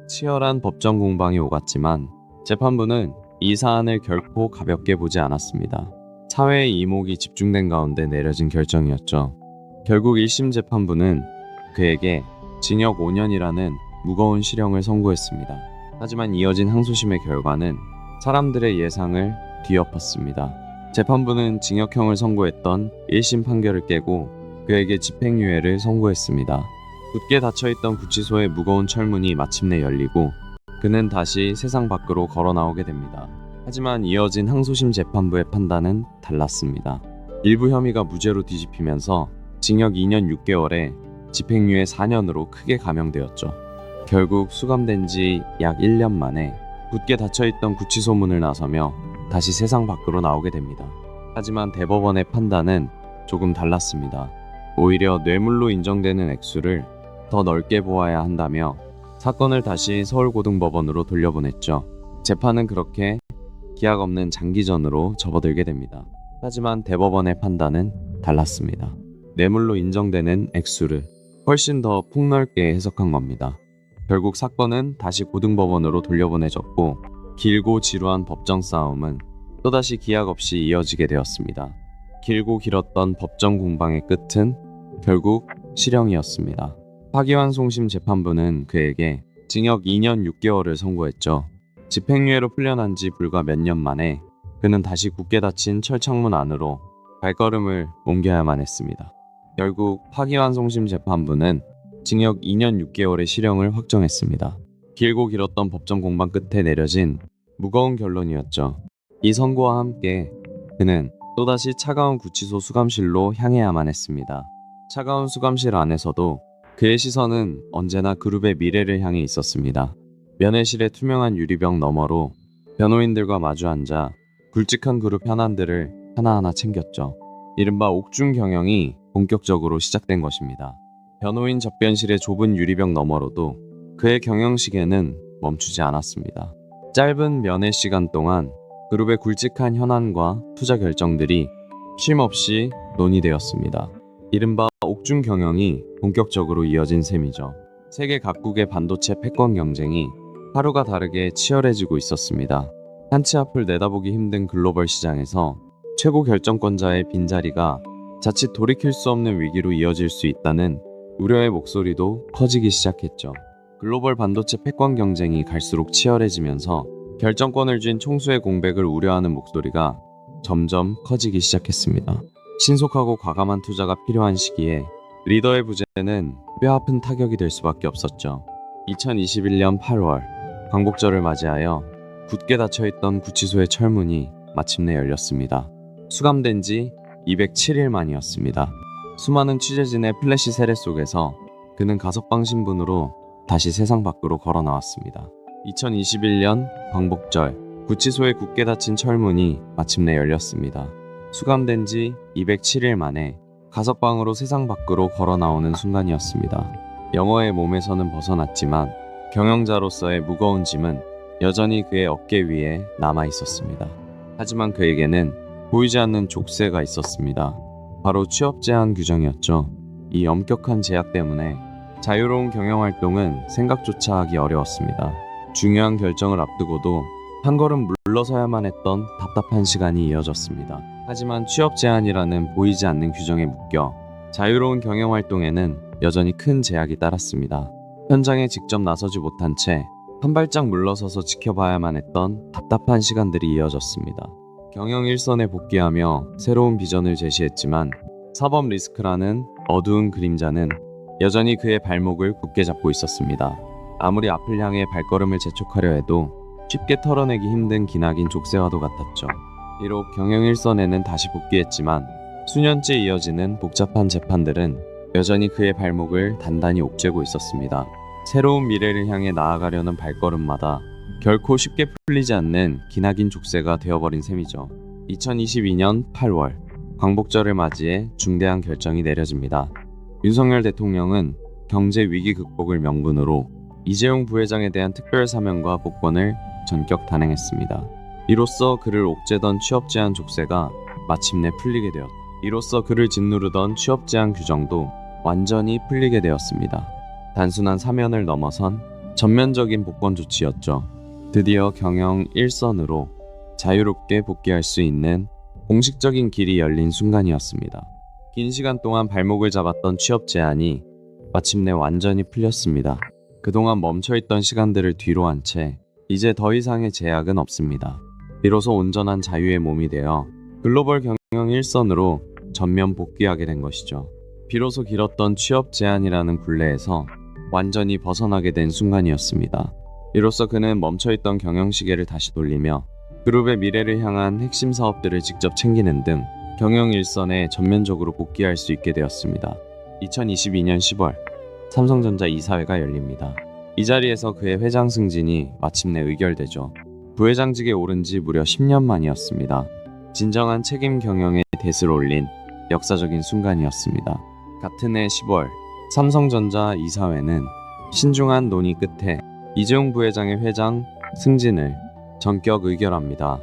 치열한 법정 공방이 오갔지만 재판부는 이 사안을 결코 가볍게 보지 않았습니다. 사회의 이목이 집중된 가운데 내려진 결정이었죠. 결국 1심 재판부는 그에게 징역 5년이라는 무거운 실형을 선고했습니다. 하지만 이어진 항소심의 결과는 사람들의 예상을 뒤엎었습니다. 재판부는 징역형을 선고했던 1심 판결을 깨고 그에게 집행유예를 선고했습니다. 굳게 닫혀있던 구치소의 무거운 철문이 마침내 열리고 그는 다시 세상 밖으로 걸어 나오게 됩니다. 하지만 이어진 항소심 재판부의 판단은 달랐습니다. 일부 혐의가 무죄로 뒤집히면서 징역 2년 6개월에 집행유예 4년으로 크게 감형되었죠. 결국 수감된 지 약 1년 만에 굳게 닫혀있던 구치소 문을 나서며 다시 세상 밖으로 나오게 됩니다. 하지만 대법원의 판단은 조금 달랐습니다. 오히려 뇌물로 인정되는 액수를 더 넓게 보아야 한다며 사건을 다시 서울고등법원으로 돌려보냈죠. 재판은 그렇게 기약 없는 장기전으로 접어들게 됩니다. 하지만 대법원의 판단은 달랐습니다. 뇌물로 인정되는 액수를 훨씬 더 폭넓게 해석한 겁니다. 결국 사건은 다시 고등법원으로 돌려보내졌고 길고 지루한 법정 싸움은 또다시 기약 없이 이어지게 되었습니다. 길고 길었던 법정 공방의 끝은 결국 실형이었습니다. 파기환송심 재판부는 그에게 징역 2년 6개월을 선고했죠. 집행유예로 풀려난 지 불과 몇 년 만에 그는 다시 굳게 닫힌 철창문 안으로 발걸음을 옮겨야만 했습니다. 결국 파기환송심 재판부는 징역 2년 6개월의 실형을 확정했습니다. 길고 길었던 법정 공방 끝에 내려진 무거운 결론이었죠. 이 선고와 함께 그는 또다시 차가운 구치소 수감실로 향해야만 했습니다. 차가운 수감실 안에서도 그의 시선은 언제나 그룹의 미래를 향해 있었습니다. 면회실의 투명한 유리병 너머로 변호인들과 마주 앉아 굵직한 그룹 현안들을 하나하나 챙겼죠. 이른바 옥중 경영이 본격적으로 시작된 것입니다. 변호인 접견실의 좁은 유리병 너머로도 그의 경영시계는 멈추지 않았습니다. 짧은 면회 시간 동안 그룹의 굵직한 현안과 투자 결정들이 쉼없이 논의되었습니다. 이른바 옥중 경영이 본격적으로 이어진 셈이죠. 세계 각국의 반도체 패권 경쟁이 하루가 다르게 치열해지고 있었습니다. 한치 앞을 내다보기 힘든 글로벌 시장에서 최고 결정권자의 빈자리가 자칫 돌이킬 수 없는 위기로 이어질 수 있다는 우려의 목소리도 커지기 시작했죠. 글로벌 반도체 패권 경쟁이 갈수록 치열해지면서 결정권을 쥔 총수의 공백을 우려하는 목소리가 점점 커지기 시작했습니다. 신속하고 과감한 투자가 필요한 시기에 리더의 부재는 뼈아픈 타격이 될 수밖에 없었죠. 2021년 8월 광복절을 맞이하여 굳게 닫혀있던 구치소의 철문이 마침내 열렸습니다. 수감된 지 207일 만이었습니다. 수많은 취재진의 플래시 세례 속에서 그는 가석방 신분으로 다시 세상 밖으로 걸어 나왔습니다. 2021년 광복절 구치소의 굳게 닫힌 철문이 마침내 열렸습니다. 수감된 지 207일 만에 가석방으로 세상 밖으로 걸어 나오는 순간이었습니다. 영어의 몸에서는 벗어났지만 경영자로서의 무거운 짐은 여전히 그의 어깨 위에 남아 있었습니다. 하지만 그에게는 보이지 않는 족쇄가 있었습니다. 바로 취업 제한 규정이었죠. 이 엄격한 제약 때문에 자유로운 경영 활동은 생각조차 하기 어려웠습니다. 중요한 결정을 앞두고도 한 걸음 물러서야만 했던 답답한 시간이 이어졌습니다. 하지만 취업 제한이라는 보이지 않는 규정에 묶여 자유로운 경영 활동에는 여전히 큰 제약이 따랐습니다. 현장에 직접 나서지 못한 채 한 발짝 물러서서 지켜봐야만 했던 답답한 시간들이 이어졌습니다. 경영 일선에 복귀하며 새로운 비전을 제시했지만 사법 리스크라는 어두운 그림자는 여전히 그의 발목을 굳게 잡고 있었습니다. 아무리 앞을 향해 발걸음을 재촉하려 해도 쉽게 털어내기 힘든 기나긴 족쇄와도 같았죠. 비록 경영 일선에는 다시 복귀했지만 수년째 이어지는 복잡한 재판들은 여전히 그의 발목을 단단히 옥죄고 있었습니다. 새로운 미래를 향해 나아가려는 발걸음마다 결코 쉽게 풀리지 않는 기나긴 족쇄가 되어버린 셈이죠. 2022년 8월 광복절을 맞이해 중대한 결정이 내려집니다. 윤석열 대통령은 경제 위기 극복을 명분으로 이재용 부회장에 대한 특별 사면과 복권을 전격 단행했습니다. 이로써 그를 옥죄던 취업 제한 족쇄가 마침내 풀리게 되었다. 이로써 그를 짓누르던 취업 제한 규정도 완전히 풀리게 되었습니다. 단순한 사면을 넘어선 전면적인 복권 조치였죠. 드디어 경영 일선으로 자유롭게 복귀할 수 있는 공식적인 길이 열린 순간이었습니다. 긴 시간 동안 발목을 잡았던 취업 제한이 마침내 완전히 풀렸습니다. 그동안 멈춰있던 시간들을 뒤로 한 채 이제 더 이상의 제약은 없습니다. 비로소 온전한 자유의 몸이 되어 글로벌 경영 일선으로 전면 복귀하게 된 것이죠. 비로소 길었던 취업 제한이라는 굴레에서 완전히 벗어나게 된 순간이었습니다. 이로써 그는 멈춰있던 경영 시계를 다시 돌리며 그룹의 미래를 향한 핵심 사업들을 직접 챙기는 등 경영 일선에 전면적으로 복귀할 수 있게 되었습니다. 2022년 10월 삼성전자 이사회가 열립니다. 이 자리에서 그의 회장 승진이 마침내 의결되죠. 부회장직에 오른 지 무려 10년 만이었습니다. 진정한 책임 경영에 대수를 올린 역사적인 순간이었습니다. 같은 해 10월 삼성전자 이사회는 신중한 논의 끝에 이재용 부회장의 회장 승진을 전격 의결합니다.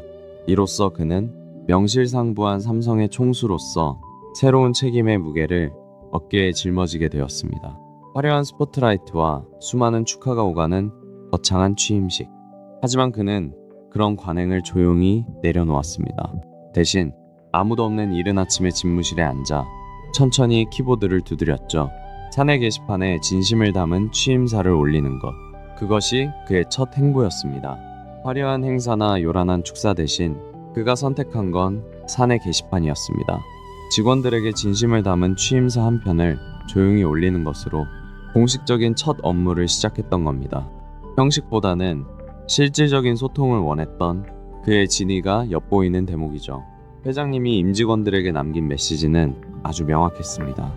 이로써 그는 명실상부한 삼성의 총수로서 새로운 책임의 무게를 어깨에 짊어지게 되었습니다. 화려한 스포트라이트와 수많은 축하가 오가는 거창한 취임식. 하지만 그는 그런 관행을 조용히 내려놓았습니다. 대신 아무도 없는 이른 아침에 집무실에 앉아 천천히 키보드를 두드렸죠. 사내 게시판에 진심을 담은 취임사를 올리는 것. 그것이 그의 첫 행보였습니다. 화려한 행사나 요란한 축사 대신 그가 선택한 건 사내 게시판이었습니다. 직원들에게 진심을 담은 취임사 한 편을 조용히 올리는 것으로 공식적인 첫 업무를 시작했던 겁니다. 형식보다는 실질적인 소통을 원했던 그의 진의가 엿보이는 대목이죠. 회장님이 임직원들에게 남긴 메시지는 아주 명확했습니다.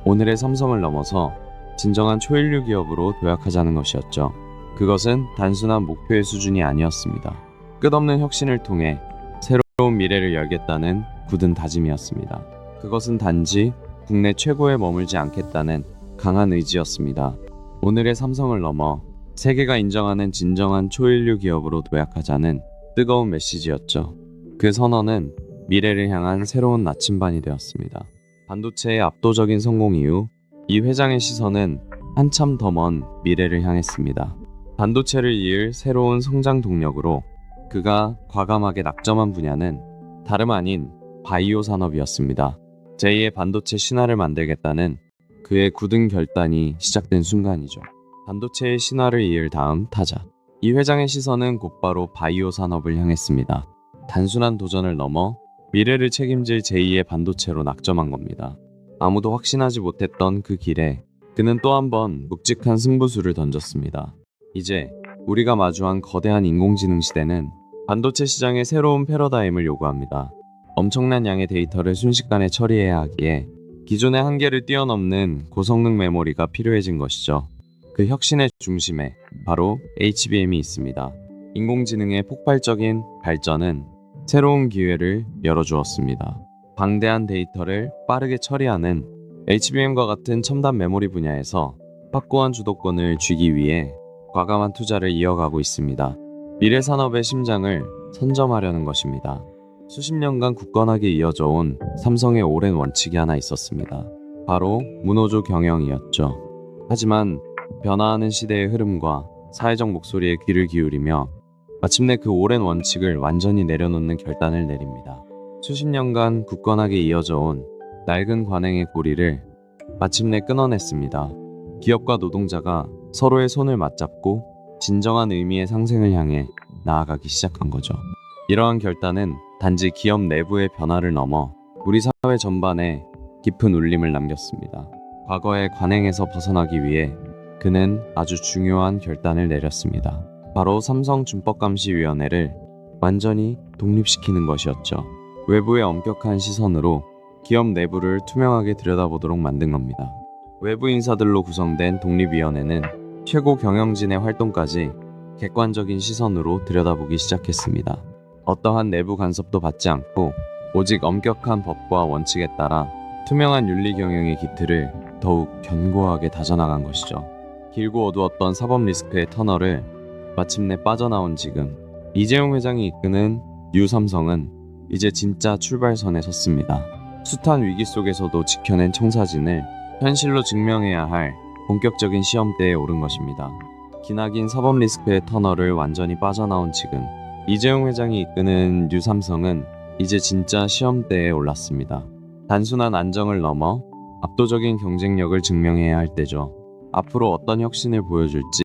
오늘의 삼성을 넘어서 진정한 초일류 기업으로 도약하자는 것이었죠. 그것은 단순한 목표의 수준이 아니었습니다. 끝없는 혁신을 통해 새로운 미래를 열겠다는 굳은 다짐이었습니다. 그것은 단지 국내 최고에 머물지 않겠다는 강한 의지였습니다. 오늘의 삼성을 넘어 세계가 인정하는 진정한 초일류 기업으로 도약하자는 뜨거운 메시지였죠. 그 선언은 미래를 향한 새로운 나침반이 되었습니다. 반도체의 압도적인 성공 이후 이 회장의 시선은 한참 더 먼 미래를 향했습니다. 반도체를 이을 새로운 성장 동력으로 그가 과감하게 낙점한 분야는 다름 아닌 바이오 산업이었습니다. 제2의 반도체 신화를 만들겠다는 그의 굳은 결단이 시작된 순간이죠. 반도체의 신화를 이을 다음 타자. 이 회장의 시선은 곧바로 바이오 산업을 향했습니다. 단순한 도전을 넘어 미래를 책임질 제2의 반도체로 낙점한 겁니다. 아무도 확신하지 못했던 그 길에 그는 또 한 번 묵직한 승부수를 던졌습니다. 이제 우리가 마주한 거대한 인공지능 시대는 반도체 시장의 새로운 패러다임을 요구합니다. 엄청난 양의 데이터를 순식간에 처리해야 하기에 기존의 한계를 뛰어넘는 고성능 메모리가 필요해진 것이죠. 그 혁신의 중심에 바로 HBM이 있습니다. 인공지능의 폭발적인 발전은 새로운 기회를 열어주었습니다. 방대한 데이터를 빠르게 처리하는 HBM과 같은 첨단 메모리 분야에서 확고한 주도권을 쥐기 위해 과감한 투자를 이어가고 있습니다. 미래 산업의 심장을 선점하려는 것입니다. 수십 년간 굳건하게 이어져 온 삼성의 오랜 원칙이 하나 있었습니다. 바로 문호조 경영이었죠. 하지만 변화하는 시대의 흐름과 사회적 목소리에 귀를 기울이며 마침내 그 오랜 원칙을 완전히 내려놓는 결단을 내립니다. 수십 년간 굳건하게 이어져 온 낡은 관행의 고리를 마침내 끊어냈습니다. 기업과 노동자가 서로의 손을 맞잡고 진정한 의미의 상생을 향해 나아가기 시작한 거죠. 이러한 결단은 단지 기업 내부의 변화를 넘어 우리 사회 전반에 깊은 울림을 남겼습니다. 과거의 관행에서 벗어나기 위해 그는 아주 중요한 결단을 내렸습니다. 바로 삼성준법감시위원회를 완전히 독립시키는 것이었죠. 외부의 엄격한 시선으로 기업 내부를 투명하게 들여다보도록 만든 겁니다. 외부 인사들로 구성된 독립위원회는 최고 경영진의 활동까지 객관적인 시선으로 들여다보기 시작했습니다. 어떠한 내부 간섭도 받지 않고 오직 엄격한 법과 원칙에 따라 투명한 윤리 경영의 기틀을 더욱 견고하게 다져나간 것이죠. 길고 어두웠던 사법 리스크의 터널을 마침내 빠져나온 지금 이재용 회장이 이끄는 뉴삼성은 이제 진짜 출발선에 섰습니다. 숱한 위기 속에서도 지켜낸 청사진을 현실로 증명해야 할 본격적인 시험대에 오른 것입니다. 기나긴 사법 리스크의 터널을 완전히 빠져나온 지금 이재용 회장이 이끄는 뉴삼성은 이제 진짜 시험대에 올랐습니다. 단순한 안정을 넘어 압도적인 경쟁력을 증명해야 할 때죠. 앞으로 어떤 혁신을 보여줄지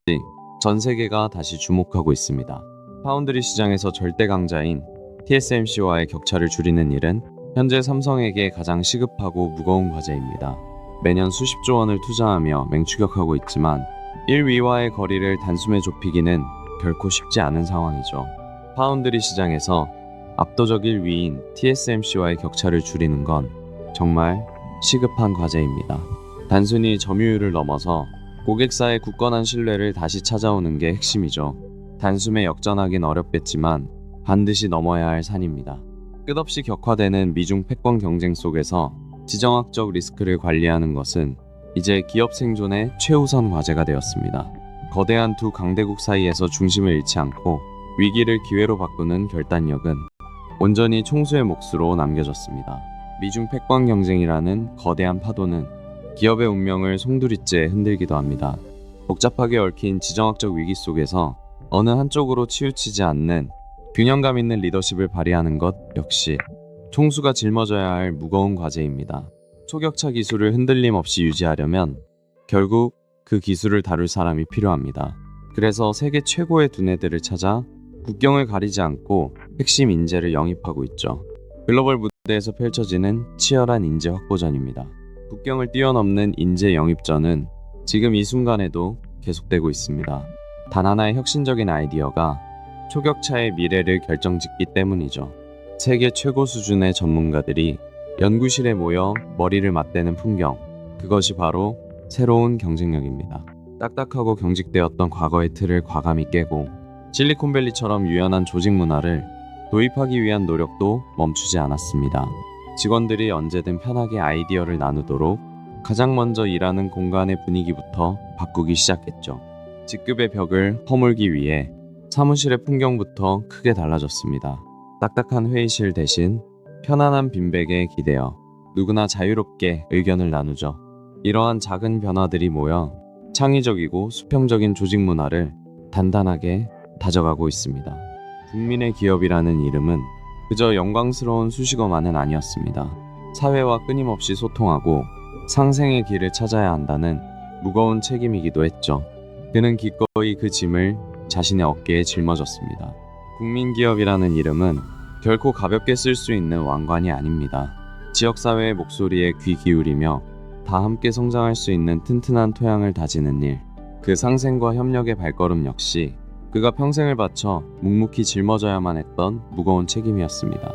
전 세계가 다시 주목하고 있습니다. 파운드리 시장에서 절대 강자인 TSMC와의 격차를 줄이는 일은 현재 삼성에게 가장 시급하고 무거운 과제입니다. 매년 수십조 원을 투자하며 맹추격하고 있지만 1위와의 거리를 단숨에 좁히기는 결코 쉽지 않은 상황이죠. 파운드리 시장에서 압도적 1위인 TSMC와의 격차를 줄이는 건 정말 시급한 과제입니다. 단순히 점유율을 넘어서 고객사의 굳건한 신뢰를 다시 찾아오는 게 핵심이죠. 단숨에 역전하긴 어렵겠지만 반드시 넘어야 할 산입니다. 끝없이 격화되는 미중 패권 경쟁 속에서 지정학적 리스크를 관리하는 것은 이제 기업 생존의 최우선 과제가 되었습니다. 거대한 두 강대국 사이에서 중심을 잃지 않고 위기를 기회로 바꾸는 결단력은 온전히 총수의 몫으로 남겨졌습니다. 미중 패권 경쟁이라는 거대한 파도는 기업의 운명을 송두리째 흔들기도 합니다. 복잡하게 얽힌 지정학적 위기 속에서 어느 한쪽으로 치우치지 않는 균형감 있는 리더십을 발휘하는 것 역시 총수가 짊어져야 할 무거운 과제입니다. 초격차 기술을 흔들림 없이 유지하려면 결국 그 기술을 다룰 사람이 필요합니다. 그래서 세계 최고의 두뇌들을 찾아 국경을 가리지 않고 핵심 인재를 영입하고 있죠. 글로벌 무대에서 펼쳐지는 치열한 인재 확보전입니다. 국경을 뛰어넘는 인재 영입전은 지금 이 순간에도 계속되고 있습니다. 단 하나의 혁신적인 아이디어가 초격차의 미래를 결정짓기 때문이죠. 세계 최고 수준의 전문가들이 연구실에 모여 머리를 맞대는 풍경, 그것이 바로 새로운 경쟁력입니다. 딱딱하고 경직되었던 과거의 틀을 과감히 깨고 실리콘밸리처럼 유연한 조직 문화를 도입하기 위한 노력도 멈추지 않았습니다. 직원들이 언제든 편하게 아이디어를 나누도록 가장 먼저 일하는 공간의 분위기부터 바꾸기 시작했죠. 직급의 벽을 허물기 위해 사무실의 풍경부터 크게 달라졌습니다. 딱딱한 회의실 대신 편안한 빈백에 기대어 누구나 자유롭게 의견을 나누죠. 이러한 작은 변화들이 모여 창의적이고 수평적인 조직 문화를 단단하게 다져가고 있습니다. 국민의 기업이라는 이름은 그저 영광스러운 수식어만은 아니었습니다. 사회와 끊임없이 소통하고 상생의 길을 찾아야 한다는 무거운 책임이기도 했죠. 그는 기꺼이 그 짐을 자신의 어깨에 짊어졌습니다. 국민기업이라는 이름은 결코 가볍게 쓸 수 있는 왕관이 아닙니다. 지역사회의 목소리에 귀 기울이며 다 함께 성장할 수 있는 튼튼한 토양을 다지는 일, 그 상생과 협력의 발걸음 역시 그가 평생을 바쳐 묵묵히 짊어져야만 했던 무거운 책임이었습니다.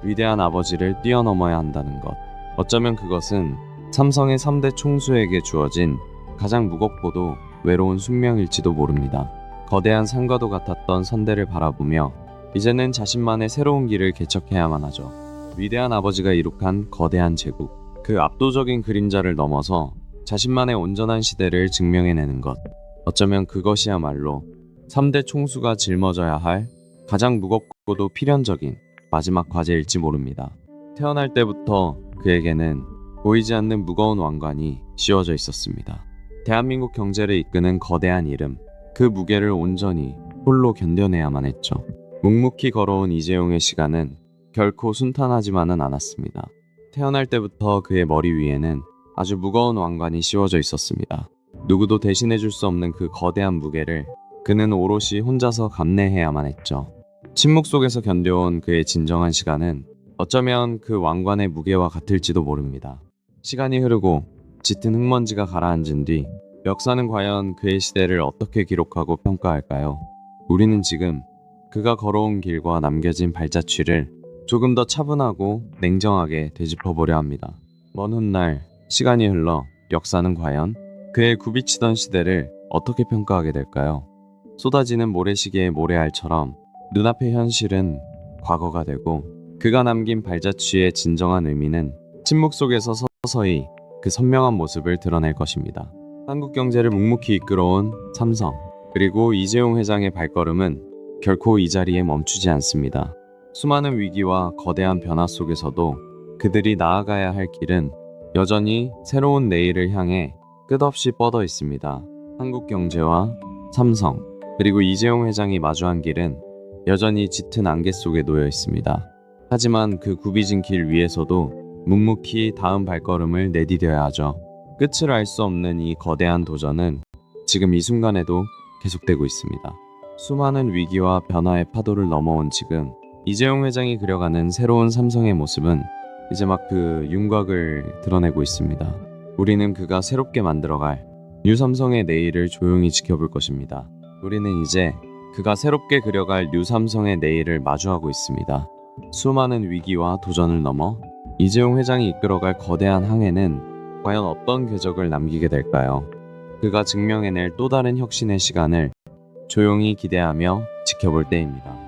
위대한 아버지를 뛰어넘어야 한다는 것. 어쩌면 그것은 삼성의 3대 총수에게 주어진 가장 무겁고도 외로운 숙명일지도 모릅니다. 거대한 산과도 같았던 선대를 바라보며 이제는 자신만의 새로운 길을 개척해야만 하죠. 위대한 아버지가 이룩한 거대한 제국, 그 압도적인 그림자를 넘어서 자신만의 온전한 시대를 증명해내는 것. 어쩌면 그것이야말로 3대 총수가 짊어져야 할 가장 무겁고도 필연적인 마지막 과제일지 모릅니다. 태어날 때부터 그에게는 보이지 않는 무거운 왕관이 씌워져 있었습니다. 대한민국 경제를 이끄는 거대한 이름, 그 무게를 온전히 홀로 견뎌내야만 했죠. 묵묵히 걸어온 이재용의 시간은 결코 순탄하지만은 않았습니다. 태어날 때부터 그의 머리 위에는 아주 무거운 왕관이 씌워져 있었습니다. 누구도 대신해줄 수 없는 그 거대한 무게를 그는 오롯이 혼자서 감내해야만 했죠. 침묵 속에서 견뎌온 그의 진정한 시간은 어쩌면 그 왕관의 무게와 같을지도 모릅니다. 시간이 흐르고 짙은 흙먼지가 가라앉은 뒤 역사는 과연 그의 시대를 어떻게 기록하고 평가할까요? 우리는 지금 그가 걸어온 길과 남겨진 발자취를 조금 더 차분하고 냉정하게 되짚어보려 합니다. 먼 훗날 시간이 흘러 역사는 과연 그의 굽이치던 시대를 어떻게 평가하게 될까요? 쏟아지는 모래시계의 모래알처럼 눈앞의 현실은 과거가 되고 그가 남긴 발자취의 진정한 의미는 침묵 속에서 서서히 그 선명한 모습을 드러낼 것입니다. 한국 경제를 묵묵히 이끌어온 삼성, 그리고 이재용 회장의 발걸음은 결코 이 자리에 멈추지 않습니다. 수많은 위기와 거대한 변화 속에서도 그들이 나아가야 할 길은 여전히 새로운 내일을 향해 끝없이 뻗어 있습니다. 한국경제와 삼성, 그리고 이재용 회장이 마주한 길은 여전히 짙은 안개 속에 놓여 있습니다. 하지만 그 굽이진 길 위에서도 묵묵히 다음 발걸음을 내디뎌야 하죠. 끝을 알 수 없는 이 거대한 도전은 지금 이 순간에도 계속되고 있습니다. 수많은 위기와 변화의 파도를 넘어온 지금, 이재용 회장이 그려가는 새로운 삼성의 모습은 이제 막 그 윤곽을 드러내고 있습니다. 우리는 그가 새롭게 만들어갈 뉴삼성의 내일을 조용히 지켜볼 것입니다. 우리는 이제 그가 새롭게 그려갈 뉴삼성의 내일을 마주하고 있습니다. 수많은 위기와 도전을 넘어 이재용 회장이 이끌어갈 거대한 항해는 과연 어떤 궤적을 남기게 될까요? 그가 증명해낼 또 다른 혁신의 시간을 조용히 기대하며 지켜볼 때입니다.